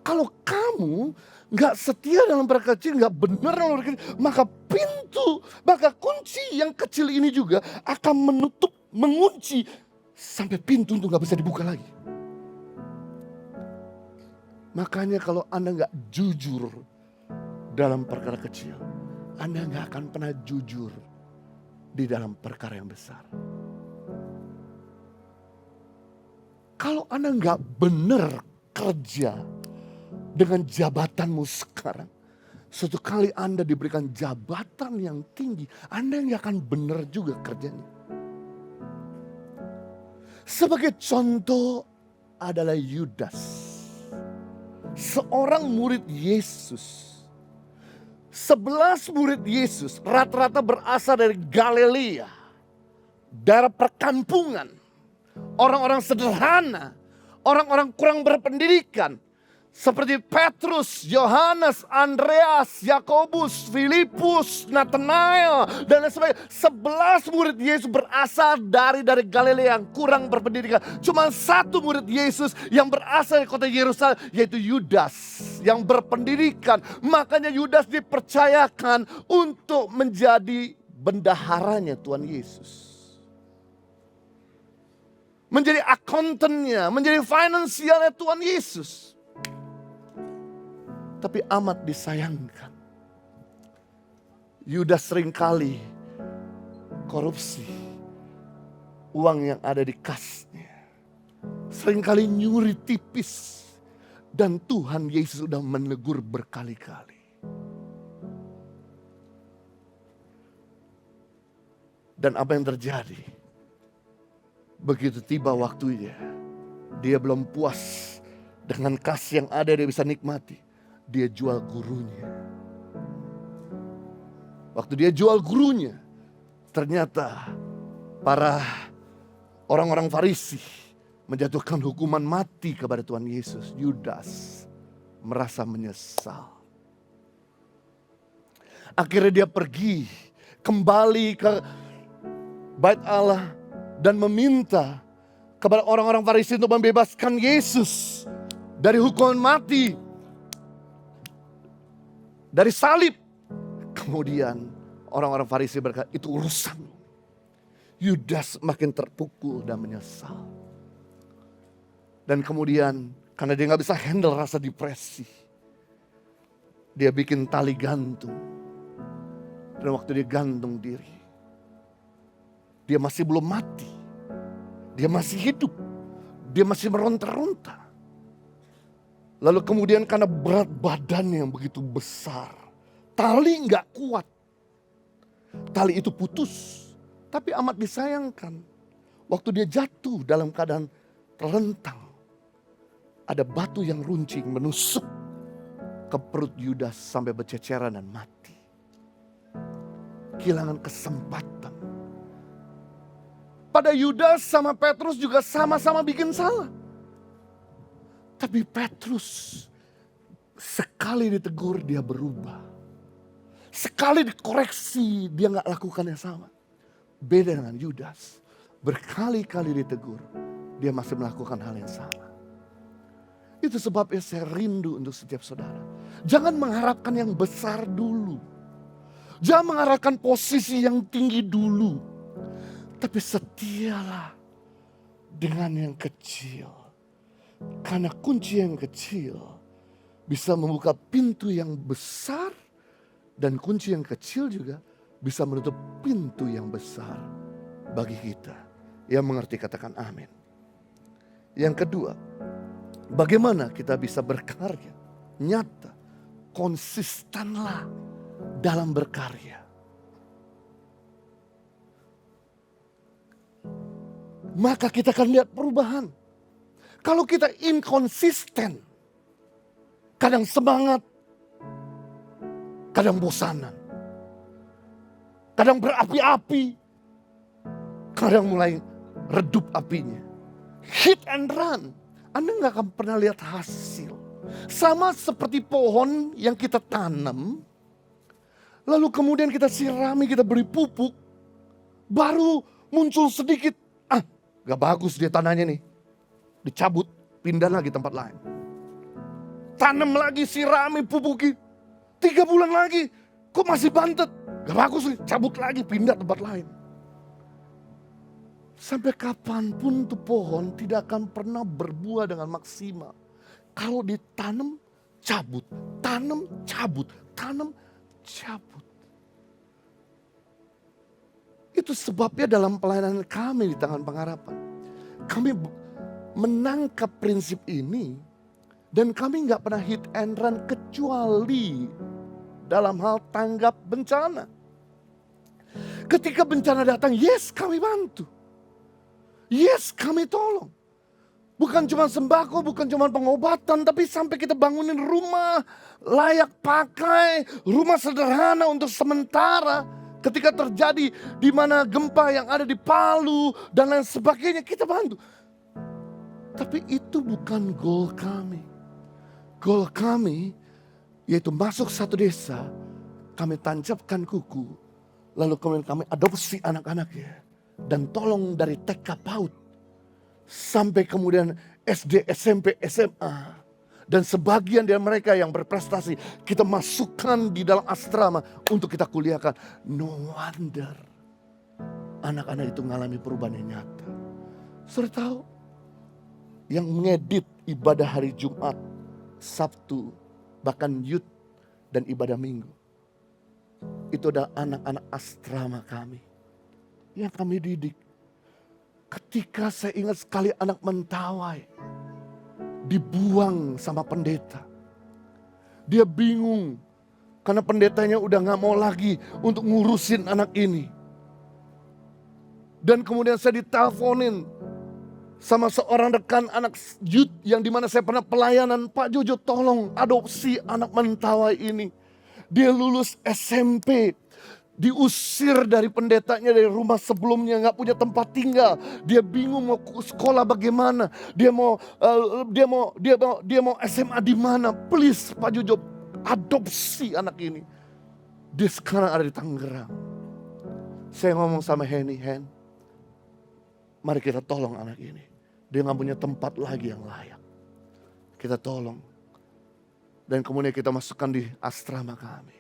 Kalau kamu gak setia dalam perkara kecil, gak benar dalam perkara kecil, maka kunci yang kecil ini juga akan menutup, mengunci sampai pintu itu gak bisa dibuka lagi. Makanya kalau Anda gak jujur dalam perkara kecil, Anda gak akan pernah jujur di dalam perkara yang besar. Kalau Anda gak benar kerja dengan jabatanmu sekarang, suatu kali Anda diberikan jabatan yang tinggi, Anda nggak akan benar juga kerjanya. Sebagai contoh adalah Yudas, seorang murid Yesus. 11 murid Yesus rata-rata berasal dari Galilea, daerah perkampungan, orang-orang sederhana, orang-orang kurang berpendidikan. Seperti Petrus, Yohanes, Andreas, Yakobus, Filipus, Nathanael, dan lain sebagainya. 11 murid Yesus berasal dari Galilea yang kurang berpendidikan. Cuma satu murid Yesus yang berasal dari kota Yerusalem, yaitu Yudas yang berpendidikan. Makanya Yudas dipercayakan untuk menjadi bendaharanya Tuhan Yesus. Menjadi akuntannya, menjadi finansialnya Tuhan Yesus. Tapi amat disayangkan, Yudas seringkali korupsi uang yang ada di kasnya. Seringkali nyuri tipis. Dan Tuhan Yesus sudah menegur berkali-kali. Dan apa yang terjadi? Begitu tiba waktunya, dia belum puas dengan kas yang ada dia bisa nikmati. Dia jual gurunya. Waktu dia jual gurunya, ternyata para orang-orang Farisi menjatuhkan hukuman mati kepada Tuhan Yesus. Yudas merasa menyesal. Akhirnya dia pergi kembali ke Bait Allah dan meminta kepada orang-orang Farisi untuk membebaskan Yesus dari hukuman mati, dari salib. Kemudian orang-orang Farisi berkata, itu urusan. Yudas makin terpukul dan menyesal. Dan kemudian karena dia gak bisa handle rasa depresi, dia bikin tali gantung. Dan waktu dia gantung diri, dia masih belum mati. Dia masih hidup. Dia masih meronta-ronta. Lalu kemudian karena berat badannya yang begitu besar, tali gak kuat. Tali itu putus. Tapi amat disayangkan, waktu dia jatuh dalam keadaan terlentang, ada batu yang runcing menusuk ke perut Yudas sampai berceceran dan mati. Kehilangan kesempatan. Pada Yudas sama Petrus juga sama-sama bikin salah. Tapi Petrus sekali ditegur dia berubah. Sekali dikoreksi dia gak lakukan yang sama. Beda dengan Yudas. Berkali-kali ditegur, dia masih melakukan hal yang sama. Itu sebabnya saya rindu untuk setiap saudara. Jangan mengharapkan yang besar dulu. Jangan mengharapkan posisi yang tinggi dulu. Tapi setialah dengan yang kecil. Karena kunci yang kecil bisa membuka pintu yang besar Dan kunci yang kecil juga bisa menutup pintu yang besar bagi kita. Yang mengerti katakan amin. Yang kedua, bagaimana kita bisa berkarya nyata, konsistenlah dalam berkarya. Maka kita akan lihat perubahan. Kalau kita inkonsisten, kadang semangat, kadang bosanan, kadang berapi-api, kadang mulai redup apinya. Hit and run, Anda nggak akan pernah lihat hasil. Sama seperti pohon yang kita tanam, lalu kemudian kita sirami, kita beri pupuk, baru muncul sedikit, gak bagus dia tanahnya nih, dicabut, pindah lagi tempat lain. Tanam lagi, sirami, pupuki, 3 bulan lagi, kok masih bantet, gak bagus nih, cabut lagi, pindah tempat lain. Sampai kapanpun tuh pohon tidak akan pernah berbuah dengan maksimal. Kalau ditanam, cabut, tanam, cabut, tanam, cabut. Itu sebabnya dalam pelayanan kami di Tangan Pengharapan, kami menangkap prinsip ini dan kami nggak pernah hit and run kecuali dalam hal tanggap bencana. Ketika bencana datang, yes kami bantu. Yes kami tolong. Bukan cuma sembako, bukan cuma pengobatan, tapi sampai kita bangunin rumah layak pakai, rumah sederhana untuk sementara. Ketika terjadi di mana gempa yang ada di Palu dan lain sebagainya, kita bantu. Tapi itu bukan goal kami. Goal kami yaitu masuk satu desa, kami tancapkan kuku, lalu kemudian kami adopsi anak-anaknya. Dan tolong dari TK PAUD sampai kemudian SD, SMP, SMA. Dan sebagian dari mereka yang berprestasi kita masukkan di dalam asrama untuk kita kuliahkan. No wonder anak-anak itu mengalami perubahan yang nyata. Saudara tahu yang mengedit ibadah hari Jumat, Sabtu, bahkan youth dan ibadah Minggu, itu adalah anak-anak asrama kami yang kami didik. Ketika saya ingat sekali anak Mentawai dibuang sama pendeta. Dia bingung karena pendetanya udah gak mau lagi untuk ngurusin anak ini. Dan kemudian saya diteleponin sama seorang rekan anak youth yang dimana saya pernah pelayanan. Pak Jojo, tolong adopsi anak Mentawai ini. Dia lulus SMP. Diusir dari pendetanya dari rumah sebelumnya, nggak punya tempat tinggal. Dia bingung mau sekolah bagaimana. Dia mau SMA di mana? Please Pak Jojo, adopsi anak ini. Dia sekarang ada di Tangerang. Saya ngomong sama Henny, mari kita tolong anak ini. Dia nggak punya tempat lagi yang layak. Kita tolong. Dan kemudian kita masukkan di asrama kami.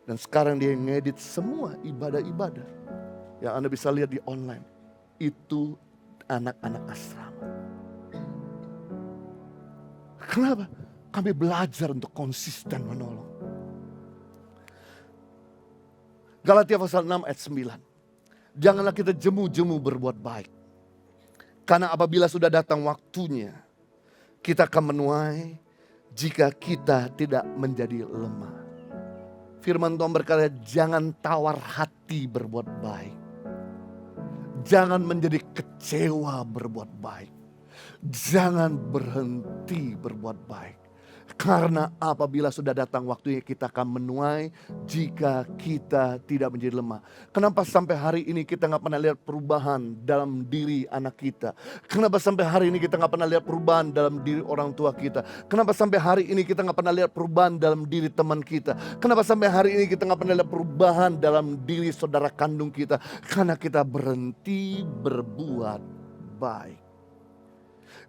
Dan sekarang dia ngedit semua ibadah-ibadah yang Anda bisa lihat di online. Itu anak-anak asrama. Kenapa? Kami belajar untuk konsisten menolong. Galatia pasal 6 ayat 9. Janganlah kita jemu-jemu berbuat baik. Karena apabila sudah datang waktunya, kita akan menuai jika kita tidak menjadi lemah. Firman Tuhan berkata, jangan tawar hati berbuat baik. Jangan menjadi kecewa berbuat baik. Jangan berhenti berbuat baik. Karena apabila sudah datang waktunya kita akan menuai jika kita tidak menjadi lemah. Kenapa sampai hari ini kita gak pernah lihat perubahan dalam diri anak kita? Kenapa sampai hari ini kita gak pernah lihat perubahan dalam diri orang tua kita? Kenapa sampai hari ini kita gak pernah lihat perubahan dalam diri teman kita? Kenapa sampai hari ini kita gak pernah lihat perubahan dalam diri saudara kandung kita? Karena kita berhenti berbuat baik.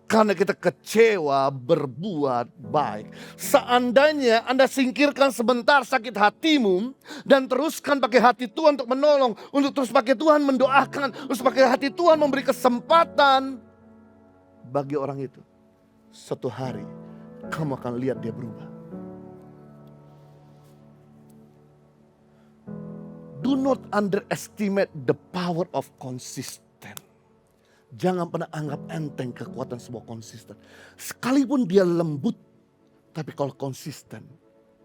Karena kita kecewa berbuat baik. Seandainya Anda singkirkan sebentar sakit hatimu dan teruskan pakai hati Tuhan untuk menolong, untuk terus pakai Tuhan mendoakan, terus pakai hati Tuhan memberi kesempatan bagi orang itu. Suatu hari kamu akan lihat dia berubah. do not underestimate the power of consistent. Jangan pernah anggap enteng kekuatan sebuah konsisten. Sekalipun dia lembut, tapi kalau konsisten,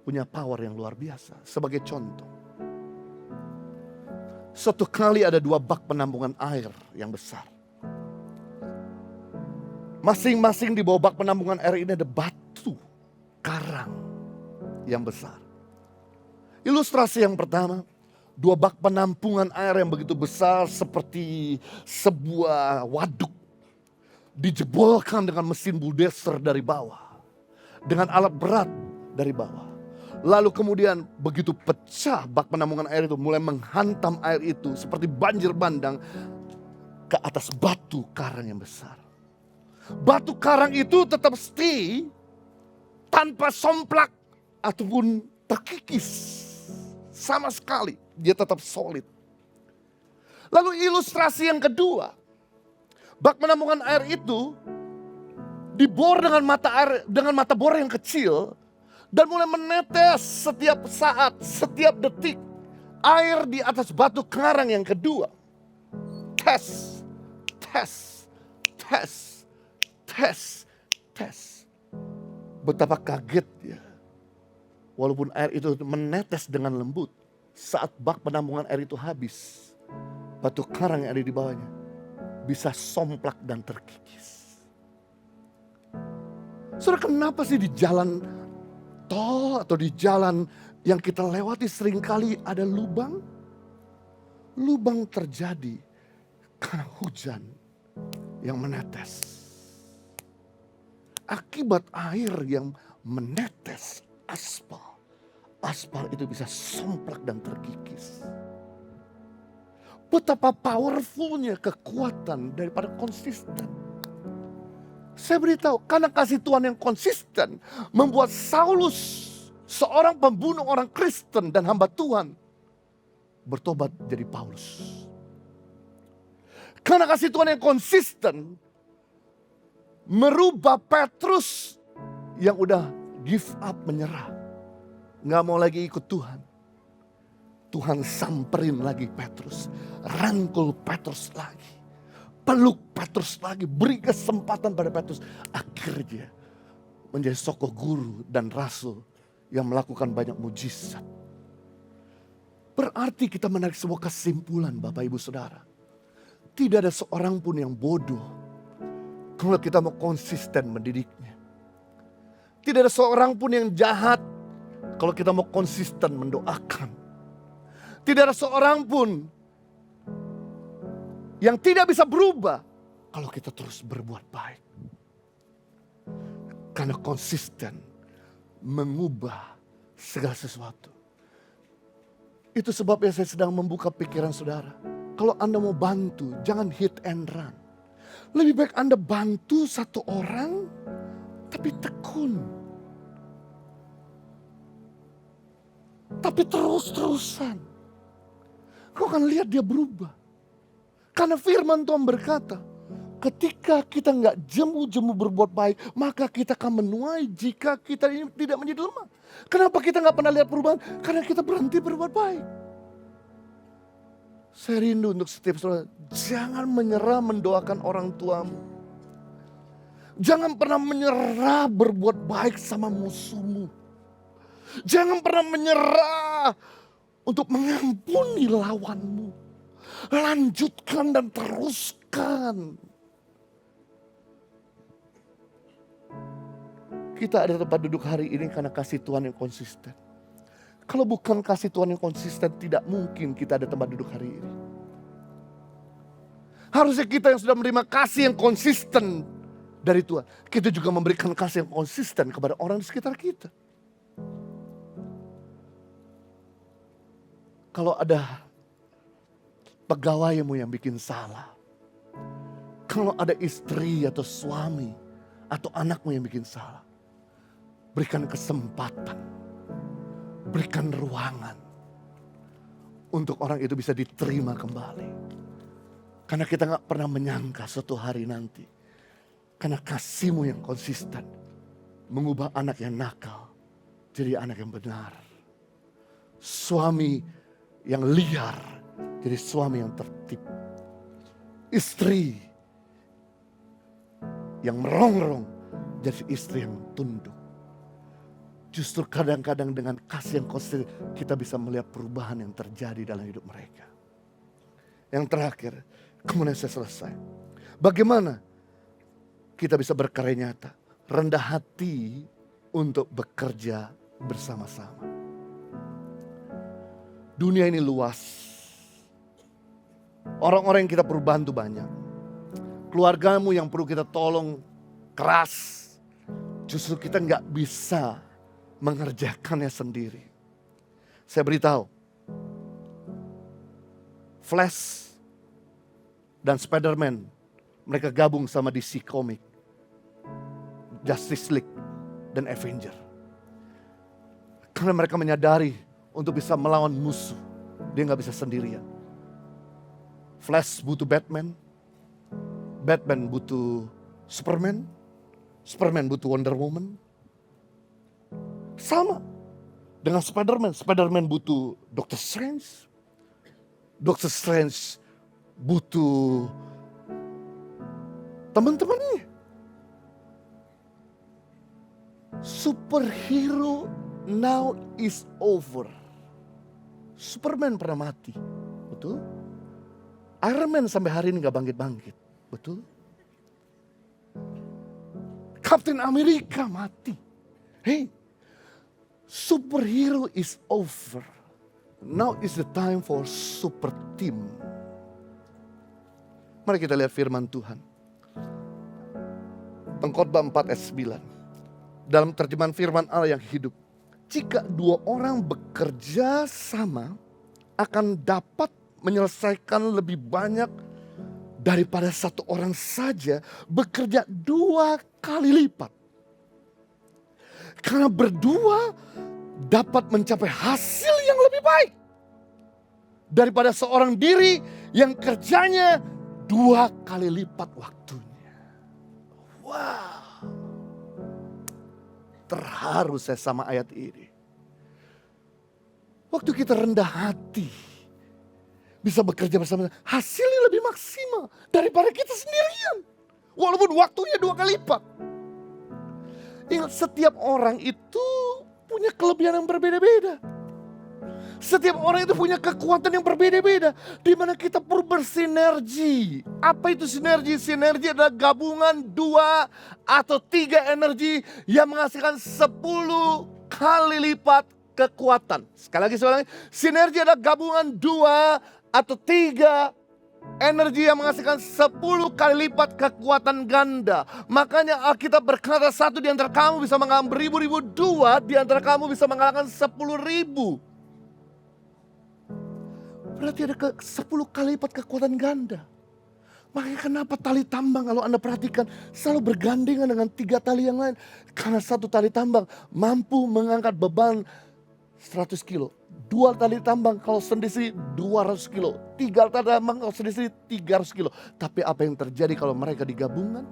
punya power yang luar biasa. Sebagai contoh, suatu kali ada 2 bak penampungan air yang besar. Masing-masing di bawah bak penampungan air ini ada batu karang yang besar. Ilustrasi yang pertama, 2 bak penampungan air yang begitu besar seperti sebuah waduk dijebolkan dengan mesin bulldozer dari bawah, dengan alat berat dari bawah. Lalu kemudian begitu pecah bak penampungan air itu, mulai menghantam air itu seperti banjir bandang ke atas batu karang yang besar. Batu karang itu tetap stay tanpa somplak ataupun terkikis. Sama sekali, dia tetap solid. Lalu ilustrasi yang kedua, bak penampungan air itu dibor dengan mata bor yang kecil dan mulai menetes setiap saat, setiap detik air di atas batu karang yang kedua. Tes, tes, tes, tes, tes. Betapa kagetnya. Walaupun air itu menetes dengan lembut, saat bak penampungan air itu habis, batu karang yang ada di bawahnya bisa somplak dan terkikis. Saudara, kenapa sih di jalan tol atau di jalan yang kita lewati seringkali ada lubang? Lubang terjadi karena hujan yang menetes. Akibat air yang menetes aspal. Aspal itu bisa somplak dan terkikis. Betapa powerfulnya kekuatan daripada konsisten. Saya beritahu, karena kasih Tuhan yang konsisten membuat Saulus, seorang pembunuh orang Kristen dan hamba Tuhan, bertobat jadi Paulus. Karena kasih Tuhan yang konsisten merubah Petrus yang udah give up, menyerah, nggak mau lagi ikut Tuhan. Tuhan samperin lagi Petrus, rangkul Petrus lagi, peluk Petrus lagi, beri kesempatan pada Petrus. Akhirnya menjadi sosok guru dan rasul yang melakukan banyak mujizat. Berarti kita menarik sebuah kesimpulan, Bapak Ibu Saudara. Tidak ada seorang pun yang bodoh kalau kita mau konsisten mendidiknya. Tidak ada seorang pun yang jahat kalau kita mau konsisten mendoakan. Tidak ada seorang pun yang tidak bisa berubah kalau kita terus berbuat baik. Karena konsisten mengubah segala sesuatu. Itu sebabnya saya sedang membuka pikiran saudara. Kalau Anda mau bantu, jangan hit and run. Lebih baik Anda bantu satu orang, tapi tekun. Tapi terus-terusan. Kau akan lihat dia berubah. Karena firman Tuhan berkata, ketika kita nggak jemu-jemu berbuat baik, maka kita akan menuai jika kita ini tidak menjadi lemah. Kenapa kita nggak pernah lihat perubahan? Karena kita berhenti berbuat baik. Saya rindu untuk setiap saudara, jangan menyerah mendoakan orang tuamu. Jangan pernah menyerah berbuat baik sama musuhmu. Jangan pernah menyerah untuk mengampuni lawanmu. Lanjutkan dan teruskan. Kita ada tempat duduk hari ini karena kasih Tuhan yang konsisten. Kalau bukan kasih Tuhan yang konsisten, tidak mungkin kita ada tempat duduk hari ini. Harusnya kita yang sudah menerima kasih yang konsisten dari Tuhan, kita juga memberikan kasih yang konsisten kepada orang di sekitar kita. Kalau ada pegawaimu yang bikin salah, kalau ada istri atau suami atau anakmu yang bikin salah, berikan kesempatan, berikan ruangan untuk orang itu bisa diterima kembali. Karena kita gak pernah menyangka suatu hari nanti, karena kasihmu yang konsisten mengubah anak yang nakal jadi anak yang benar. Suami yang liar jadi suami yang tertib. Istri yang merongrong jadi istri yang tunduk. Justru kadang-kadang dengan kasih yang konsen kita bisa melihat perubahan yang terjadi dalam hidup mereka. Yang terakhir, kemudian saya selesai. Bagaimana kita bisa berkarya nyata, rendah hati untuk bekerja bersama-sama. Dunia ini luas. Orang-orang yang kita perlu bantu banyak. Keluargamu yang perlu kita tolong keras. Justru kita nggak bisa mengerjakannya sendiri. Saya beritahu, Flash dan Spider-Man, mereka gabung sama DC Comics, Justice League, dan Avenger. Karena mereka menyadari untuk bisa melawan musuh, dia nggak bisa sendirian. Flash butuh Batman, Batman butuh Superman, Superman butuh Wonder Woman. Sama dengan Spider-Man, Spider-Man butuh Doctor Strange, Doctor Strange butuh teman-temannya. Superhero now is over. Superman pernah mati, betul? Iron Man sampai hari ini gak bangkit-bangkit, betul? Captain America mati. Hey, superhero is over. Now is the time for super team. Mari kita lihat firman Tuhan. Pengkhotbah 4 ayat 9. Dalam terjemahan firman Allah yang hidup. Jika dua orang bekerja sama, akan dapat menyelesaikan lebih banyak daripada satu orang saja bekerja 2 kali lipat. Karena berdua dapat mencapai hasil yang lebih baik daripada seorang diri yang kerjanya 2 kali lipat waktunya. Wow. Terharu saya sama ayat ini. Waktu kita rendah hati, bisa bekerja bersama, hasilnya lebih maksimal daripada kita sendirian. Walaupun waktunya 2 kali lipat. Ingat, setiap orang itu punya kelebihan yang berbeda-beda. Setiap orang itu punya kekuatan yang berbeda-beda. Di mana kita perlu bersinergi. Apa itu sinergi? Sinergi adalah gabungan 2 atau 3 energi yang menghasilkan 10 kali lipat kekuatan. Sekali lagi saya ulangi, sinergi adalah gabungan 2 atau 3 energi yang menghasilkan 10 kali lipat kekuatan ganda. Makanya Alkitab berkata, 1 di antara kamu bisa mengalahkan beribu-ribu, 2 di antara kamu bisa mengalahkan 10.000. Berarti ada 10 kali lipat kekuatan ganda. Makanya kenapa tali tambang kalau Anda perhatikan selalu bergandengan dengan 3 tali yang lain. Karena 1 tali tambang mampu mengangkat beban 100 kilo. 2 tali tambang kalau sendiri 200 kilo. 3 tali tambang kalau sendiri 300 kilo. Tapi apa yang terjadi kalau mereka digabungkan?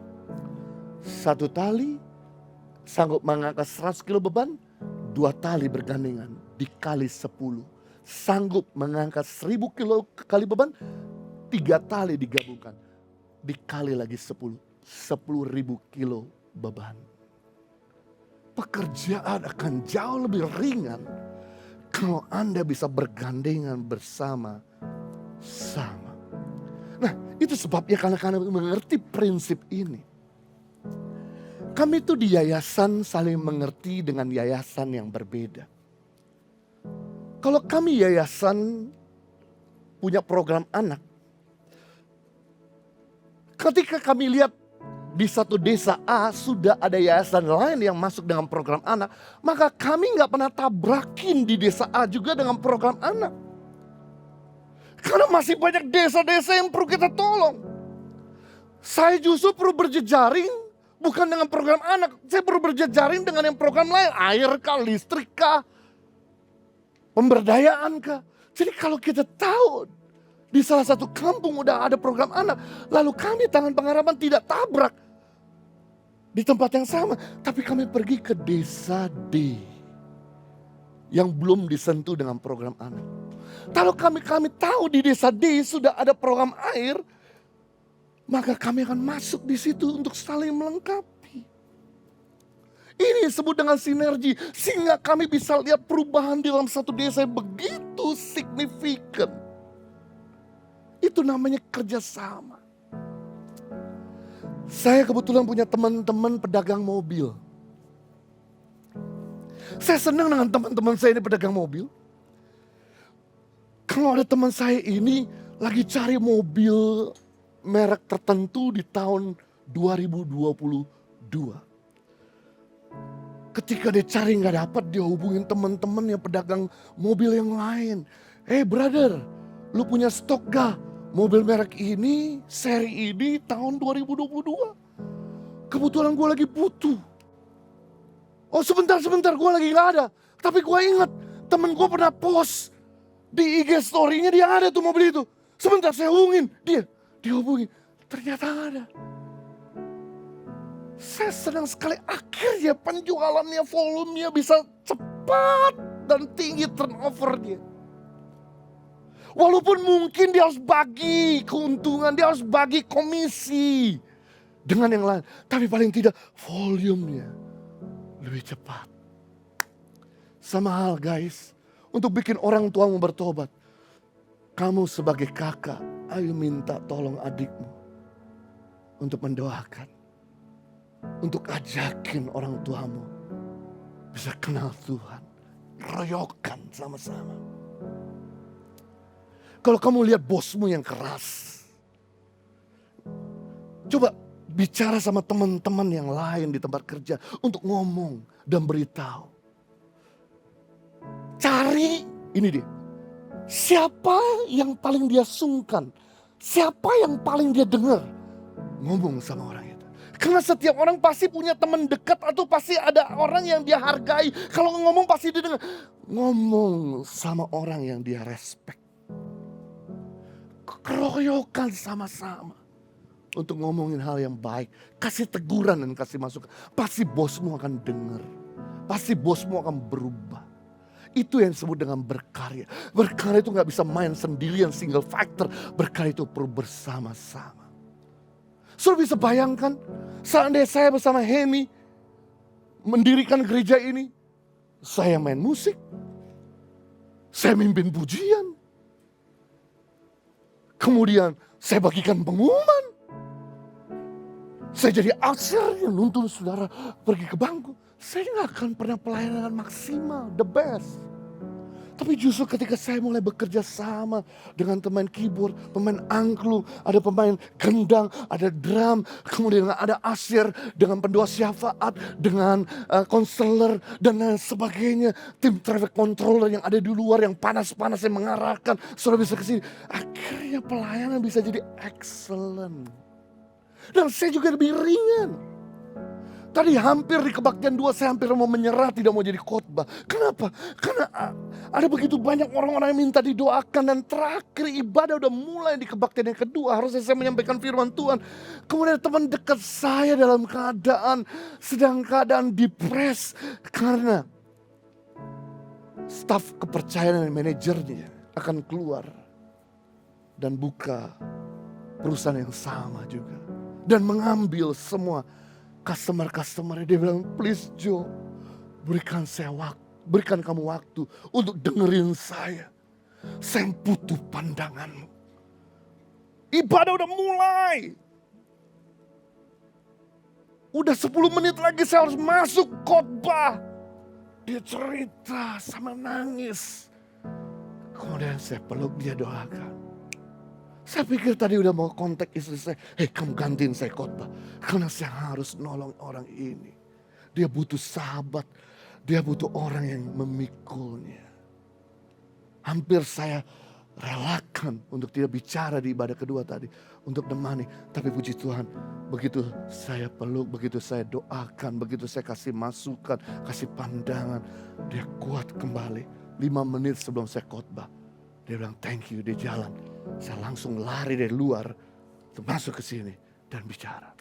1 tali sanggup mengangkat 100 kilo beban. 2 tali bergandengan dikali 10. Sanggup mengangkat 1000 kilo kali beban. 3 tali digabungkan dikali lagi 10. 10.000 kilo beban. Pekerjaan akan jauh lebih ringan kalau Anda bisa bergandengan bersama-sama. Nah, itu sebabnya karena mengerti prinsip ini. Kami itu di yayasan saling mengerti dengan yayasan yang berbeda. Kalau kami yayasan punya program anak, ketika kami lihat di satu desa A sudah ada yayasan lain yang masuk dengan program anak, maka kami nggak pernah tabrakin di desa A juga dengan program anak. Karena masih banyak desa-desa yang perlu kita tolong. Saya justru perlu berjejaring bukan dengan program anak, saya perlu berjejaring dengan yang program lain, air kah, listrik kah, pemberdayaan kah. Jadi kalau kita tahu di salah satu kampung udah ada program anak, lalu kami tangan pengharapan tidak tabrak di tempat yang sama, tapi kami pergi ke desa D yang belum disentuh dengan program anak. Kalau kami tahu di desa D sudah ada program air, maka kami akan masuk di situ untuk saling melengkapi. Ini disebut dengan sinergi, sehingga kami bisa lihat perubahan di dalam satu desa yang begitu signifikan. Itu namanya kerjasama. Saya kebetulan punya teman-teman pedagang mobil. Saya senang dengan teman-teman saya ini pedagang mobil. Kalau ada teman saya ini lagi cari mobil merek tertentu di tahun 2022. Ketika dia cari nggak dapat, dia hubungin teman-teman yang pedagang mobil yang lain. Brother, lu punya stok gak? Mobil merek ini, seri ini tahun 2022. Kebetulan gue lagi butuh. Oh sebentar, gue lagi nggak ada. Tapi gue ingat, temen gue pernah post di IG story-nya, dia ada tuh mobil itu. Sebentar saya hubungin, dia hubungin. Ternyata ada. Saya senang sekali akhirnya penjualannya, volumenya bisa cepat dan tinggi turnover-nya. Walaupun mungkin dia harus bagi keuntungan, dia harus bagi komisi dengan yang lain. Tapi paling tidak volumenya lebih cepat. Sama hal guys, untuk bikin orang tuamu bertobat. Kamu sebagai kakak, ayo minta tolong adikmu untuk mendoakan. Untuk ajakin orang tuamu bisa kenal Tuhan. Royokan sama-sama. Kalau kamu lihat bosmu yang keras, coba bicara sama teman-teman yang lain di tempat kerja untuk ngomong dan beritahu. Cari, ini dia, siapa yang paling dia sungkan, siapa yang paling dia dengar, ngomong sama orang itu. Karena setiap orang pasti punya teman dekat atau pasti ada orang yang dia hargai. Kalau ngomong pasti dia dengar. Ngomong sama orang yang dia respect. Keroyokan sama-sama. Untuk ngomongin hal yang baik. Kasih teguran dan kasih masukan. Pasti bosmu akan dengar. Pasti bosmu akan berubah. Itu yang disebut dengan berkarya. Berkarya itu gak bisa main sendirian single factor. Berkarya itu perlu bersama-sama. Sudah bisa bayangkan, seandainya saya bersama Hemi mendirikan gereja ini, saya main musik, saya mimpin pujian, kemudian saya bagikan pengumuman, saya jadi usher yang nuntun saudara pergi ke bangku. Saya nggak akan pernah pelayanan maksimal, the best. Tapi justru ketika saya mulai bekerja sama dengan pemain keyboard, pemain angklung, ada pemain gendang, ada drum, kemudian ada usher, dengan pendoa syafaat, dengan konselor dan lain sebagainya. Tim traffic controller yang ada di luar yang panas-panas yang mengarahkan, sudah bisa ke sini. Akhirnya pelayanan bisa jadi excellent. Dan saya juga lebih ringan. Tadi hampir di kebaktian 2 saya hampir mau menyerah, tidak mau jadi khotbah. Kenapa? Karena ada begitu banyak orang-orang yang minta didoakan. Dan terakhir ibadah udah mulai di kebaktian yang kedua. Harusnya saya menyampaikan firman Tuhan. Kemudian teman dekat saya dalam sedang keadaan depres. Karena staf kepercayaan dan manajernya akan keluar. Dan buka perusahaan yang sama juga. Dan mengambil semua customer-customer. Dia bilang, please Joe, berikan kamu waktu untuk dengerin saya. Saya butuh pandanganmu. Ibadah udah mulai. Udah 10 menit lagi saya harus masuk khotbah. Dia cerita sama nangis. Kemudian saya peluk dia, doakan. Saya pikir tadi udah mau kontak istri saya. Kamu gantiin saya khotbah. Karena saya harus nolong orang ini. Dia butuh sahabat. Dia butuh orang yang memikulnya. Hampir saya relakan untuk tidak bicara di ibadah kedua tadi. Untuk nemani. Tapi puji Tuhan, begitu saya peluk, begitu saya doakan, begitu saya kasih masukan, kasih pandangan. Dia kuat kembali. 5 menit sebelum saya khotbah. Dia bilang thank you, dia jalan. Saya langsung lari dari luar, masuk ke sini dan bicara.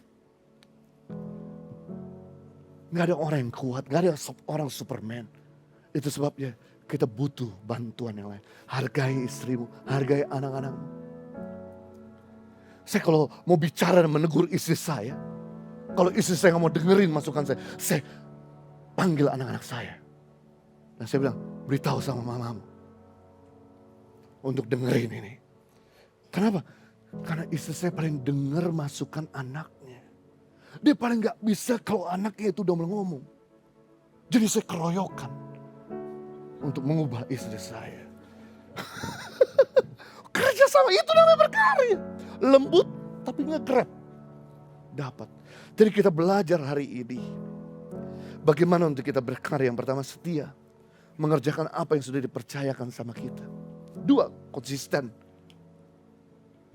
Gak ada orang yang kuat, gak ada orang Superman. Itu sebabnya kita butuh bantuan yang lain. Hargai istrimu, hargai anak-anakmu. Saya kalau mau bicara dan menegur istri saya, kalau istri saya nggak mau dengerin masukan saya panggil anak-anak saya. Dan saya bilang, beritahu sama mamamu untuk dengerin ini. Kenapa? Karena istri saya paling denger masukan anaknya. Dia paling gak bisa kalau anaknya itu udah mulai ngomong. Jadi saya keroyokan untuk mengubah istri saya. Kerja sama itu namanya berkarya. Lembut tapi nge-grab. Dapat. Jadi kita belajar hari ini. Bagaimana untuk kita berkarya? Yang pertama setia. Mengerjakan apa yang sudah dipercayakan sama kita. 2, konsisten.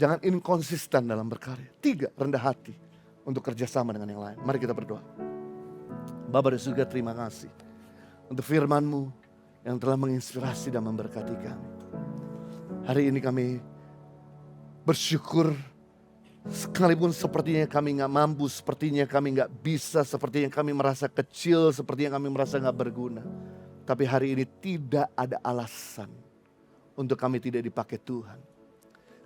Jangan inkonsisten dalam berkarya. 3, rendah hati untuk kerjasama dengan yang lain. Mari kita berdoa. Bapa di surga, terima kasih untuk firman-Mu yang telah menginspirasi dan memberkati kami. Hari ini kami bersyukur, sekalipun sepertinya kami gak mampu, sepertinya kami gak bisa, sepertinya kami merasa kecil, sepertinya kami merasa gak berguna. Tapi hari ini tidak ada alasan untuk kami tidak dipakai Tuhan.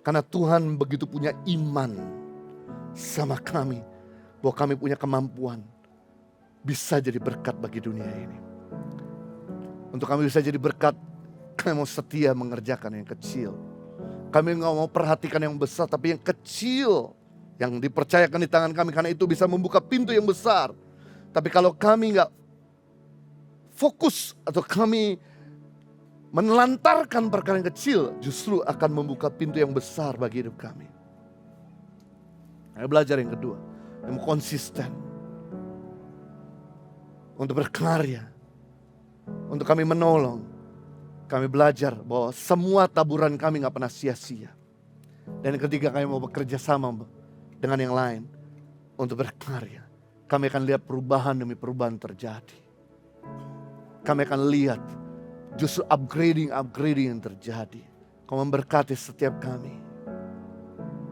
Karena Tuhan begitu punya iman sama kami, bahwa kami punya kemampuan bisa jadi berkat bagi dunia ini. Untuk kami bisa jadi berkat, kami mau setia mengerjakan yang kecil. Kami gak mau perhatikan yang besar, tapi yang kecil yang dipercayakan di tangan kami, karena itu bisa membuka pintu yang besar. Tapi kalau kami gak fokus atau kami menelantarkan perkara yang kecil, justru akan membuka pintu yang besar bagi hidup kami. Ayo belajar yang kedua, yang konsisten untuk berkarya, untuk kami menolong. Kami belajar bahwa semua taburan kami gak pernah sia-sia. Dan ketika kami mau bekerja sama dengan yang lain untuk berkarya, kami akan lihat perubahan demi perubahan terjadi. Kami akan lihat justru upgrading yang terjadi. Kau memberkati setiap kami.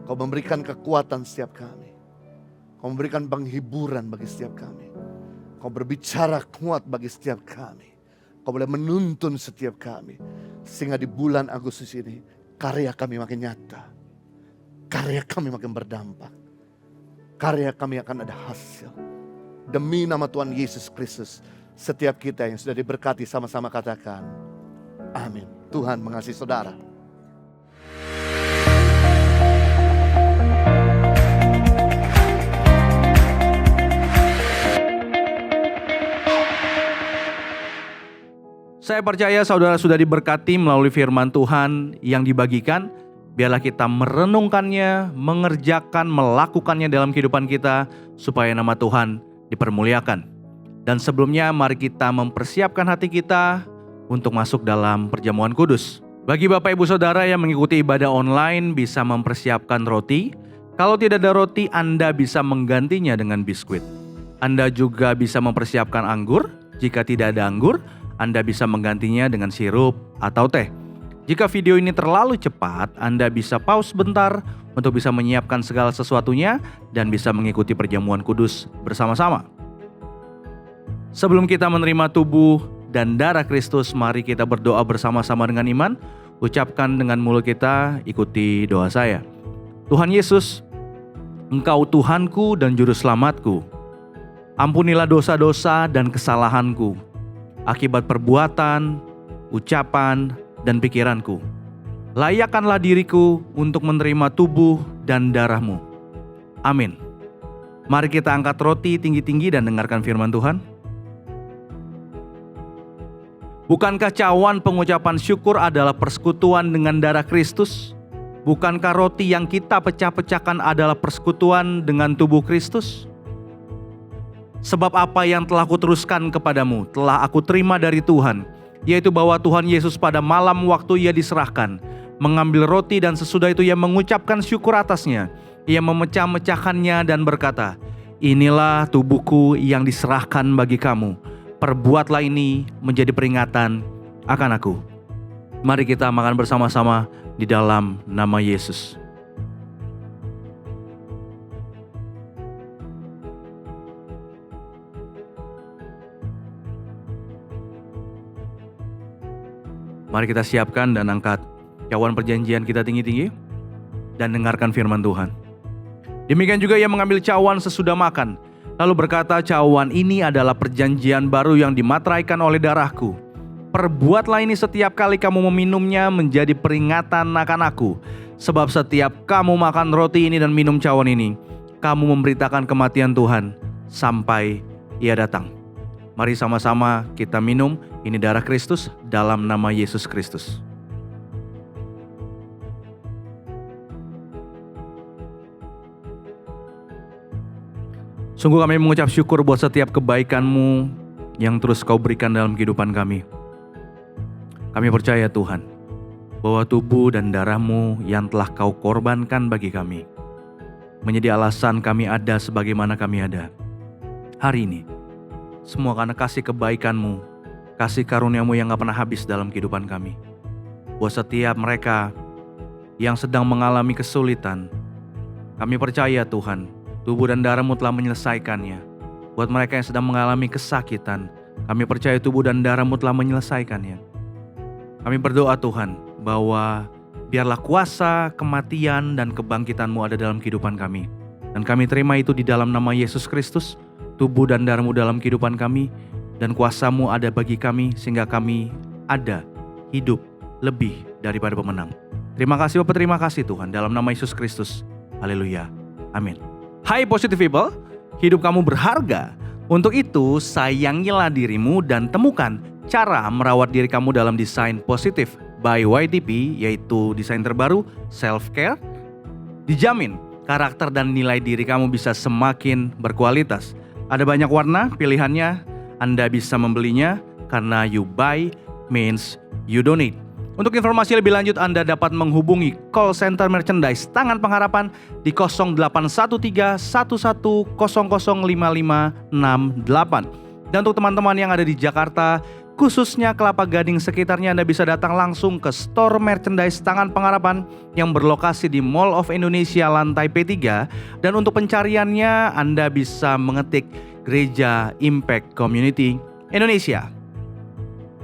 Kau memberikan kekuatan setiap kami. Kau memberikan penghiburan bagi setiap kami. Kau berbicara kuat bagi setiap kami. Kau boleh menuntun setiap kami. Sehingga di bulan Agustus ini karya kami makin nyata. Karya kami makin berdampak. Karya kami akan ada hasil. Demi nama Tuhan Yesus Kristus. Setiap kita yang sudah diberkati sama-sama katakan amin. Tuhan mengasihi saudara. Saya percaya saudara sudah diberkati melalui firman Tuhan yang dibagikan. Biarlah kita merenungkannya, mengerjakan, melakukannya dalam kehidupan kita supaya nama Tuhan dipermuliakan. Dan sebelumnya mari kita mempersiapkan hati kita untuk masuk dalam perjamuan kudus. Bagi Bapak Ibu Saudara yang mengikuti ibadah online bisa mempersiapkan roti. Kalau tidak ada roti, Anda bisa menggantinya dengan biskuit. Anda juga bisa mempersiapkan anggur. Jika tidak ada anggur, Anda bisa menggantinya dengan sirup atau teh. Jika video ini terlalu cepat, Anda bisa pause bentar untuk bisa menyiapkan segala sesuatunya dan bisa mengikuti perjamuan kudus bersama-sama. Sebelum kita menerima tubuh dan darah Kristus, mari kita berdoa bersama-sama dengan iman. Ucapkan dengan mulut kita, ikuti doa saya. Tuhan Yesus, Engkau Tuhanku dan Juru Selamatku. Ampunilah dosa-dosa dan kesalahanku akibat perbuatan, ucapan, dan pikiranku. Layakkanlah diriku untuk menerima tubuh dan darah-Mu. Amin. Mari kita angkat roti tinggi-tinggi dan dengarkan firman Tuhan. Bukankah cawan pengucapan syukur adalah persekutuan dengan darah Kristus? Bukankah roti yang kita pecah-pecahkan adalah persekutuan dengan tubuh Kristus? Sebab apa yang telah kuteruskan kepadamu telah aku terima dari Tuhan, yaitu bahwa Tuhan Yesus pada malam waktu Ia diserahkan, mengambil roti dan sesudah itu Ia mengucapkan syukur atasnya. Ia memecah-mecahkannya dan berkata, "Inilah tubuhku yang diserahkan bagi kamu. Perbuatlah ini menjadi peringatan akan aku." Mari kita makan bersama-sama di dalam nama Yesus. Mari kita siapkan dan angkat cawan perjanjian kita tinggi-tinggi dan dengarkan firman Tuhan. Demikian juga ia mengambil cawan sesudah makan, lalu berkata, cawan ini adalah perjanjian baru yang dimateraikan oleh darahku. Perbuatlah ini setiap kali kamu meminumnya menjadi peringatan akan aku. Sebab setiap kamu makan roti ini dan minum cawan ini, kamu memberitakan kematian Tuhan sampai ia datang. Mari sama-sama kita minum, ini darah Kristus dalam nama Yesus Kristus. Sungguh kami mengucap syukur buat setiap kebaikan-Mu yang terus Kau berikan dalam kehidupan kami. Kami percaya Tuhan, bahwa tubuh dan darah-Mu yang telah Kau korbankan bagi kami menjadi alasan kami ada sebagaimana kami ada. Hari ini, semua karena kasih kebaikan-Mu, kasih karunia-Mu yang gak pernah habis dalam kehidupan kami. Buat setiap mereka yang sedang mengalami kesulitan, kami percaya Tuhan, tubuh dan darah-Mu telah menyelesaikannya. Buat mereka yang sedang mengalami kesakitan, kami percaya tubuh dan darah-Mu telah menyelesaikannya. Kami berdoa Tuhan, bahwa biarlah kuasa, kematian, dan kebangkitan-Mu ada dalam kehidupan kami. Dan kami terima itu di dalam nama Yesus Kristus, tubuh dan darah-Mu dalam kehidupan kami, dan kuasa-Mu ada bagi kami, sehingga kami ada, hidup, lebih daripada pemenang. Terima kasih Bapak, terima kasih Tuhan, dalam nama Yesus Kristus. Haleluya. Amin. Hai Positive People, hidup kamu berharga. Untuk itu, sayangilah dirimu dan temukan cara merawat diri kamu dalam desain positif by YTP, yaitu desain terbaru self-care. Dijamin karakter dan nilai diri kamu bisa semakin berkualitas. Ada banyak warna pilihannya, Anda bisa membelinya karena you buy means you donate. Untuk informasi lebih lanjut, Anda dapat menghubungi call center merchandise Tangan Pengharapan di 0813 1100 5568. Dan untuk teman-teman yang ada di Jakarta, khususnya Kelapa Gading sekitarnya, Anda bisa datang langsung ke store merchandise Tangan Pengharapan yang berlokasi di Mall of Indonesia lantai P3. Dan untuk pencariannya, Anda bisa mengetik Gereja Impact Community Indonesia.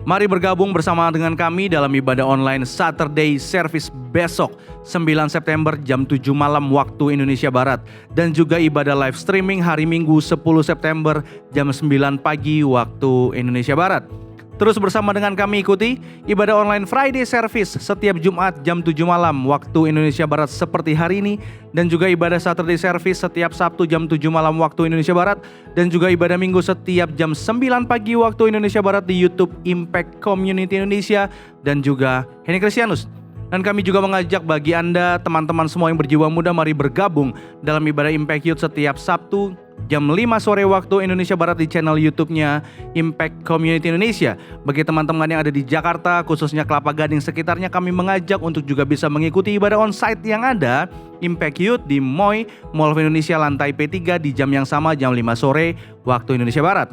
Mari bergabung bersama dengan kami dalam ibadah online Saturday Service besok 9 September jam 7 malam waktu Indonesia Barat. Dan juga ibadah live streaming hari Minggu 10 September jam 9 pagi waktu Indonesia Barat. Terus bersama dengan kami ikuti ibadah online Friday Service setiap Jumat jam 7 malam waktu Indonesia Barat seperti hari ini. Dan juga ibadah Saturday Service setiap Sabtu jam 7 malam waktu Indonesia Barat. Dan juga ibadah Minggu setiap jam 9 pagi waktu Indonesia Barat di YouTube Impact Community Indonesia dan juga Henny Kristianus. Dan kami juga mengajak bagi Anda teman-teman semua yang berjiwa muda, mari bergabung dalam ibadah Impact Youth setiap Sabtu jam 5 sore waktu Indonesia Barat di channel YouTube-nya Impact Community Indonesia. Bagi teman-teman yang ada di Jakarta, khususnya Kelapa Gading sekitarnya, kami mengajak untuk juga bisa mengikuti ibadah onsite yang ada Impact Youth di MOI Mall of Indonesia lantai P3 di jam yang sama jam 5 sore waktu Indonesia Barat.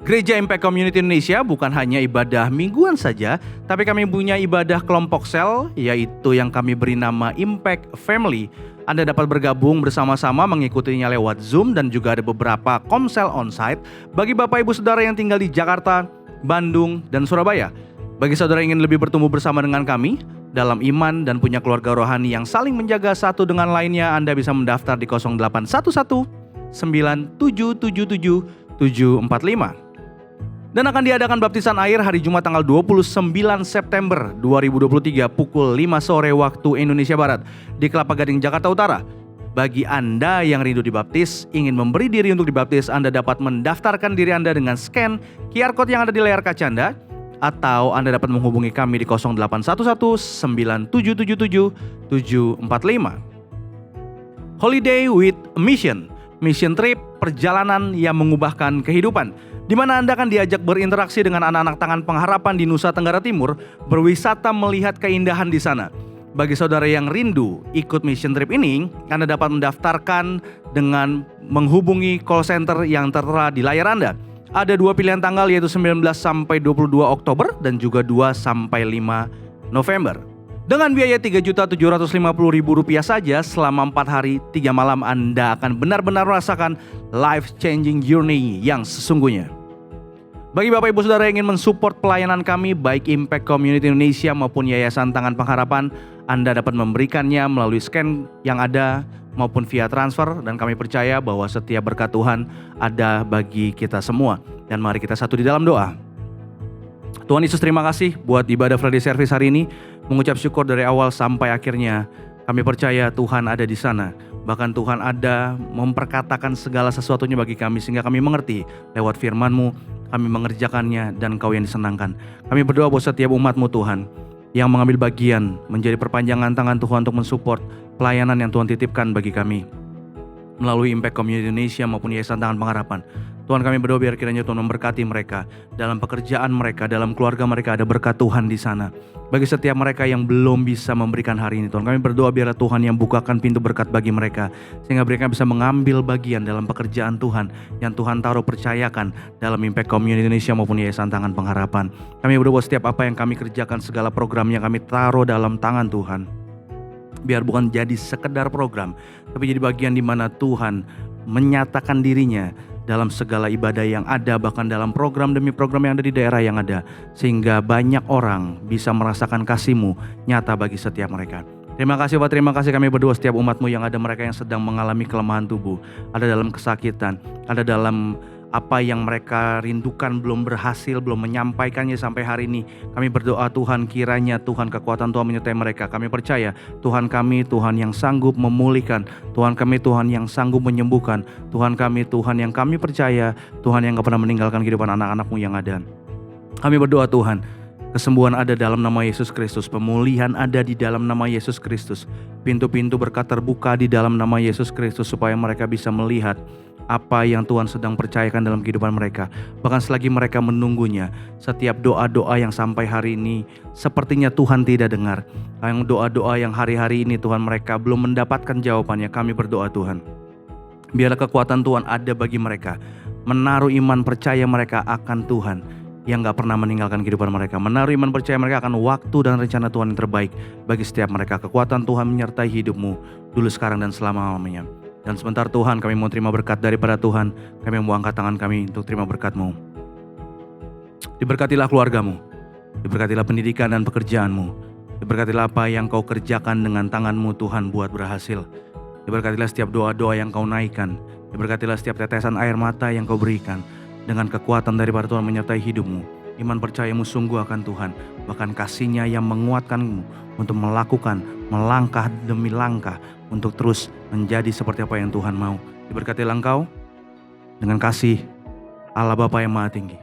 Gereja Impact Community Indonesia bukan hanya ibadah mingguan saja, tapi kami punya ibadah kelompok sel, yaitu yang kami beri nama Impact Family. Anda dapat bergabung bersama-sama mengikutinya lewat Zoom dan juga ada beberapa komsel onsite bagi Bapak Ibu Saudara yang tinggal di Jakarta, Bandung, dan Surabaya. Bagi saudara yang ingin lebih bertumbuh bersama dengan kami dalam iman dan punya keluarga rohani yang saling menjaga satu dengan lainnya, Anda bisa mendaftar di 0811 9777 745. Dan akan diadakan baptisan air hari Jumat tanggal 29 September 2023 pukul 5 sore waktu Indonesia Barat di Kelapa Gading, Jakarta Utara. Bagi Anda yang rindu dibaptis, ingin memberi diri untuk dibaptis, Anda dapat mendaftarkan diri Anda dengan scan QR Code yang ada di layar kaca Anda, atau Anda dapat menghubungi kami di 0811 9777 745. Holiday with Mission, mission trip, perjalanan yang mengubahkan kehidupan, di mana Anda akan diajak berinteraksi dengan anak-anak Tangan Pengharapan di Nusa Tenggara Timur, berwisata melihat keindahan di sana. Bagi saudara yang rindu ikut mission trip ini, Anda dapat mendaftarkan dengan menghubungi call center yang tertera di layar Anda. Ada 2 pilihan tanggal, yaitu 19 sampai 22 Oktober dan juga 2 sampai 5 November. Dengan biaya Rp3.750.000 saja selama 4 hari 3 malam, Anda akan benar-benar merasakan life changing journey yang sesungguhnya. Bagi Bapak Ibu Saudara yang ingin mensupport pelayanan kami, baik Impact Community Indonesia maupun Yayasan Tangan Pengharapan, Anda dapat memberikannya melalui scan yang ada maupun via transfer, dan kami percaya bahwa setiap berkat Tuhan ada bagi kita semua. Dan mari kita satu di dalam doa. Tuhan Yesus, terima kasih buat ibadah Friday Service hari ini. Mengucap syukur dari awal sampai akhirnya. Kami percaya Tuhan ada di sana. Bahkan Tuhan ada memperkatakan segala sesuatunya bagi kami, sehingga kami mengerti lewat firman-Mu, kami mengerjakannya, dan Kau yang disenangkan. Kami berdoa buat setiap umat-Mu Tuhan, yang mengambil bagian menjadi perpanjangan tangan Tuhan untuk mensupport pelayanan yang Tuhan titipkan bagi kami melalui Impact Community Indonesia maupun Yayasan Tangan Pengharapan. Tuhan, kami berdoa biar kiranya Tuhan memberkati mereka dalam pekerjaan mereka, dalam keluarga mereka, ada berkat Tuhan di sana. Bagi setiap mereka yang belum bisa memberikan hari ini, Tuhan, kami berdoa biar Tuhan yang bukakan pintu berkat bagi mereka, sehingga mereka bisa mengambil bagian dalam pekerjaan Tuhan yang Tuhan taruh percayakan dalam Impact Community Indonesia maupun Yayasan Tangan Pengharapan. Kami berdoa setiap apa yang kami kerjakan, segala program yang kami taruh dalam tangan Tuhan, biar bukan jadi sekedar program, tapi jadi bagian di mana Tuhan menyatakan dirinya dalam segala ibadah yang ada, bahkan dalam program demi program yang ada di daerah yang ada, sehingga banyak orang bisa merasakan kasih-Mu nyata bagi setiap mereka. Terima kasih Pak, terima kasih kami berdoa setiap umat-Mu yang ada mereka yang sedang mengalami kelemahan tubuh, ada dalam kesakitan, ada dalam apa yang mereka rindukan belum berhasil, belum menyampaikannya sampai hari ini. Kami berdoa Tuhan, kiranya Tuhan kekuatan Tuhan menyertai mereka. Kami percaya Tuhan kami Tuhan yang sanggup memulihkan, Tuhan kami Tuhan yang sanggup menyembuhkan, Tuhan kami Tuhan yang kami percaya, Tuhan yang gak pernah meninggalkan kehidupan anak-anak-Mu yang ada. Kami berdoa Tuhan, kesembuhan ada dalam nama Yesus Kristus, pemulihan ada di dalam nama Yesus Kristus, pintu-pintu berkat terbuka di dalam nama Yesus Kristus, supaya mereka bisa melihat apa yang Tuhan sedang percayakan dalam kehidupan mereka. Bahkan selagi mereka menunggunya, setiap doa-doa yang sampai hari ini sepertinya Tuhan tidak dengar, yang doa-doa yang hari-hari ini Tuhan mereka belum mendapatkan jawabannya, kami berdoa Tuhan, biarlah kekuatan Tuhan ada bagi mereka, menaruh iman percaya mereka akan Tuhan yang gak pernah meninggalkan kehidupan mereka, menaruh iman percaya mereka akan waktu dan rencana Tuhan yang terbaik bagi setiap mereka. Kekuatan Tuhan menyertai hidupmu dulu, sekarang, dan selama-lamanya. Dan sebentar Tuhan, kami mau terima berkat daripada Tuhan. Kami mau angkat tangan kami untuk terima berkat-Mu. Diberkatilah keluarga-Mu, diberkatilah pendidikan dan pekerjaan-Mu, diberkatilah apa yang Kau kerjakan dengan tangan-Mu Tuhan buat berhasil. Diberkatilah setiap doa-doa yang Kau naikkan, diberkatilah setiap tetesan air mata yang Kau berikan. Dengan kekuatan daripada Tuhan menyertai hidupmu, iman percayamu sungguh akan Tuhan, bahkan kasih-Nya yang menguatkanmu untuk melakukan, melangkah demi langkah, untuk terus menjadi seperti apa yang Tuhan mau. Diberkatilah engkau dengan kasih Allah Bapa yang Maha Tinggi,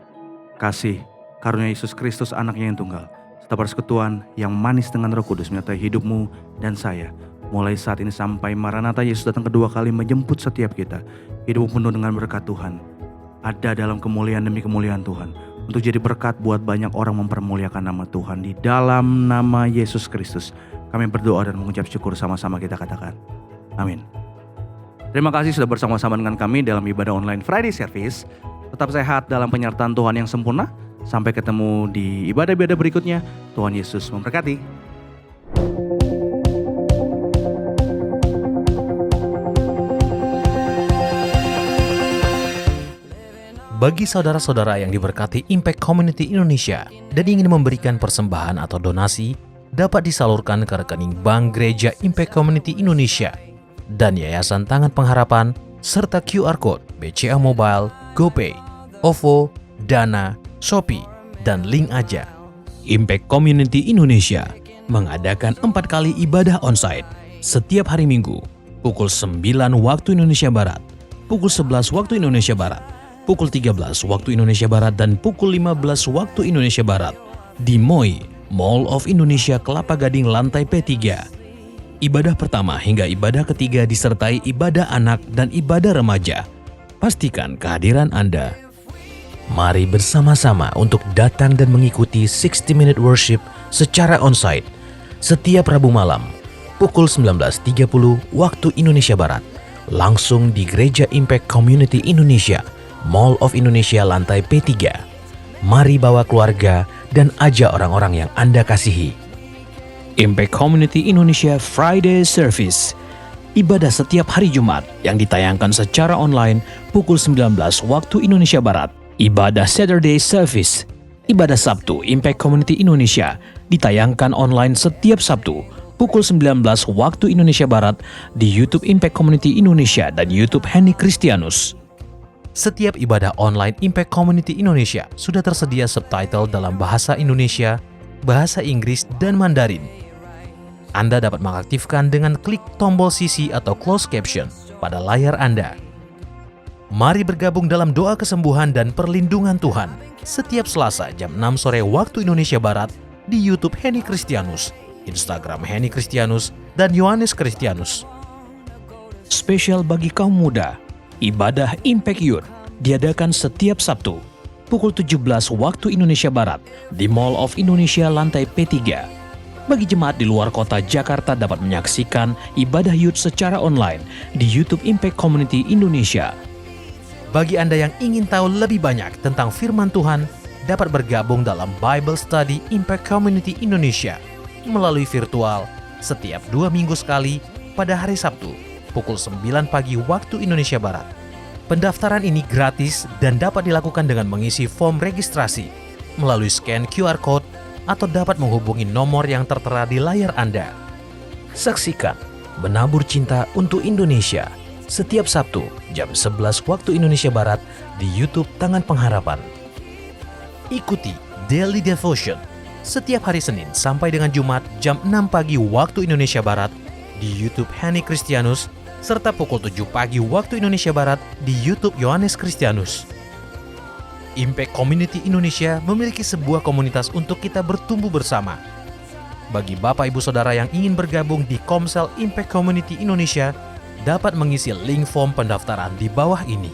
kasih karunia Yesus Kristus anaknya yang tunggal, serta persekutuan yang manis dengan Roh Kudus menyertai hidupmu dan saya, mulai saat ini sampai Maranatha Yesus datang kedua kali menjemput setiap kita. Hidupmu penuh dengan berkat Tuhan, ada dalam kemuliaan demi kemuliaan Tuhan, untuk jadi berkat buat banyak orang mempermuliakan nama Tuhan. Di dalam nama Yesus Kristus kami berdoa dan mengucap syukur, sama-sama kita katakan amin. Terima kasih sudah bersama-sama dengan kami dalam ibadah online Friday Service. Tetap sehat dalam penyertaan Tuhan yang sempurna. Sampai ketemu di ibadah-ibadah berikutnya. Tuhan Yesus memberkati. Bagi saudara-saudara yang diberkati Impact Community Indonesia dan ingin memberikan persembahan atau donasi, dapat disalurkan ke rekening Bank Gereja Impact Community Indonesia dan Yayasan Tangan Pengharapan, serta QR Code BCA Mobile, GoPay, OVO, Dana, Shopee, dan Link Aja. Impact Community Indonesia mengadakan 4 kali ibadah onsite setiap hari Minggu, pukul 9 waktu Indonesia Barat, pukul 11 waktu Indonesia Barat, pukul 13 waktu Indonesia Barat, dan pukul 15 waktu Indonesia Barat di MOI, Mall of Indonesia Kelapa Gading lantai P3. Ibadah pertama hingga ibadah ketiga disertai ibadah anak dan ibadah remaja. Pastikan kehadiran Anda. Mari bersama-sama untuk datang dan mengikuti 60 Minute Worship secara onsite setiap Rabu malam pukul 19.30 waktu Indonesia Barat, langsung di Gereja Impact Community Indonesia, Mall of Indonesia lantai P3. Mari bawa keluarga dan ajak orang-orang yang Anda kasihi. Impact Community Indonesia Friday Service, ibadah setiap hari Jumat yang ditayangkan secara online pukul 19 waktu Indonesia Barat Ibadah Saturday Service, ibadah Sabtu Impact Community Indonesia ditayangkan online setiap Sabtu pukul 19 waktu Indonesia Barat di YouTube Impact Community Indonesia dan YouTube Henny Kristianus. Setiap ibadah online Impact Community Indonesia sudah tersedia subtitle dalam bahasa Indonesia, bahasa Inggris, dan Mandarin. Anda dapat mengaktifkan dengan klik tombol CC atau closed caption pada layar Anda. Mari bergabung dalam doa kesembuhan dan perlindungan Tuhan setiap Selasa jam 6 sore waktu Indonesia Barat di YouTube Henny Kristianus, Instagram Henny Kristianus, dan Yohanes Kristianus. Spesial bagi kaum muda, ibadah Impact Youth diadakan setiap Sabtu pukul 17 waktu Indonesia Barat di Mall of Indonesia lantai P3. Bagi jemaat di luar kota Jakarta dapat menyaksikan ibadah youth secara online di YouTube Impact Community Indonesia. Bagi Anda yang ingin tahu lebih banyak tentang firman Tuhan, dapat bergabung dalam Bible Study Impact Community Indonesia melalui virtual setiap 2 minggu sekali pada hari Sabtu pukul 9 pagi waktu Indonesia Barat. Pendaftaran ini gratis dan dapat dilakukan dengan mengisi form registrasi melalui scan QR Code atau dapat menghubungi nomor yang tertera di layar Anda. Saksikan Menabur Cinta untuk Indonesia setiap Sabtu jam 11 waktu Indonesia Barat di YouTube Tangan Pengharapan. Ikuti Daily Devotion setiap hari Senin sampai dengan Jumat jam 6 pagi waktu Indonesia Barat di YouTube Henny Kristianus serta pukul 7 pagi waktu Indonesia Barat di YouTube Yohanes Kristianus. Impact Community Indonesia memiliki sebuah komunitas untuk kita bertumbuh bersama. Bagi Bapak Ibu Saudara yang ingin bergabung di Komsel Impact Community Indonesia, dapat mengisi link form pendaftaran di bawah ini.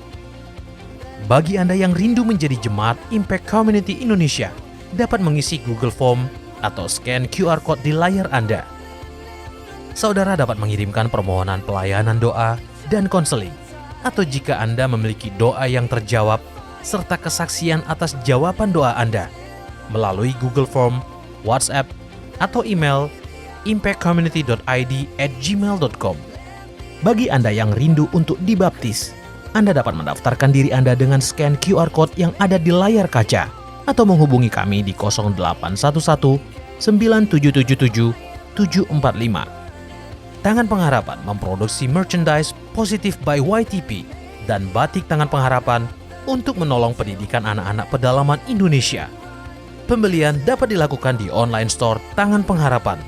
Bagi Anda yang rindu menjadi jemaat Impact Community Indonesia, dapat mengisi Google Form atau scan QR Code di layar Anda. Saudara dapat mengirimkan permohonan pelayanan doa dan konseling, atau jika Anda memiliki doa yang terjawab, serta kesaksian atas jawaban doa Anda, melalui Google Form, WhatsApp, atau email impactcommunity.id@gmail.com. Bagi Anda yang rindu untuk dibaptis, Anda dapat mendaftarkan diri Anda dengan scan QR Code yang ada di layar kaca atau menghubungi kami di 0811 9777 745. Tangan Pengharapan memproduksi merchandise Positive by YTP dan batik Tangan Pengharapan untuk menolong pendidikan anak-anak pedalaman Indonesia. Pembelian dapat dilakukan di online store Tangan Pengharapan,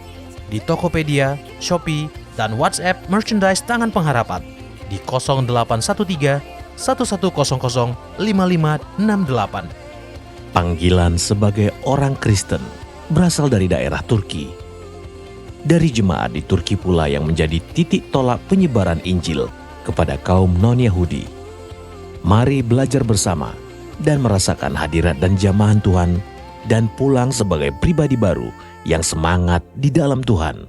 di Tokopedia, Shopee, dan WhatsApp merchandise Tangan Pengharapan di 0813 1100 5568. Panggilan sebagai orang Kristen berasal dari daerah Turki. Dari jemaat di Turki pula yang menjadi titik tolak penyebaran Injil kepada kaum non-Yahudi. Mari belajar bersama dan merasakan hadirat dan jamahan Tuhan dan pulang sebagai pribadi baru yang semangat di dalam Tuhan.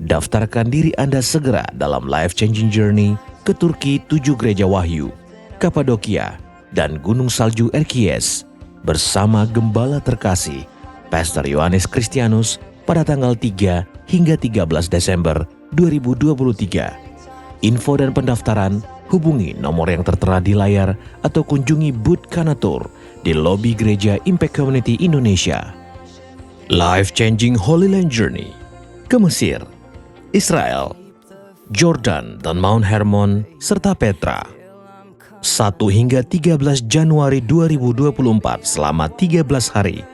Daftarkan diri Anda segera dalam Life Changing Journey ke Turki 7 Gereja Wahyu, Kapadokia, dan Gunung Salju Erciyes bersama Gembala terkasih Pastor Yohanes Kristianus pada tanggal 3 hingga 13 Desember 2023. Info dan pendaftaran hubungi nomor yang tertera di layar atau kunjungi booth Kanatur di lobi Gereja Impact Community Indonesia. Life Changing Holy Land Journey ke Mesir, Israel, Jordan dan Mount Hermon serta Petra. 1 hingga 13 Januari 2024 selama 13 hari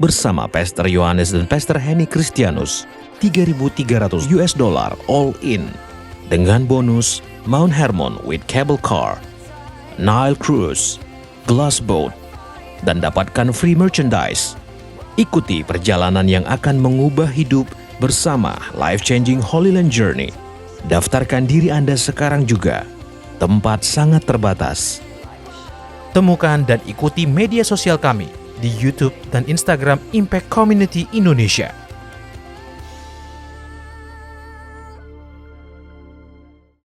bersama Pastor Yohanes dan Pastor Henny Kristianus, $3.300 all in dengan bonus Mount Hermon with cable car, Nile Cruise, glass boat, dan dapatkan free merchandise. Ikuti perjalanan yang akan mengubah hidup bersama Life Changing Holy Land Journey. Daftarkan diri Anda sekarang juga. Tempat sangat terbatas. Temukan dan ikuti media sosial kami di YouTube dan Instagram Impact Community Indonesia.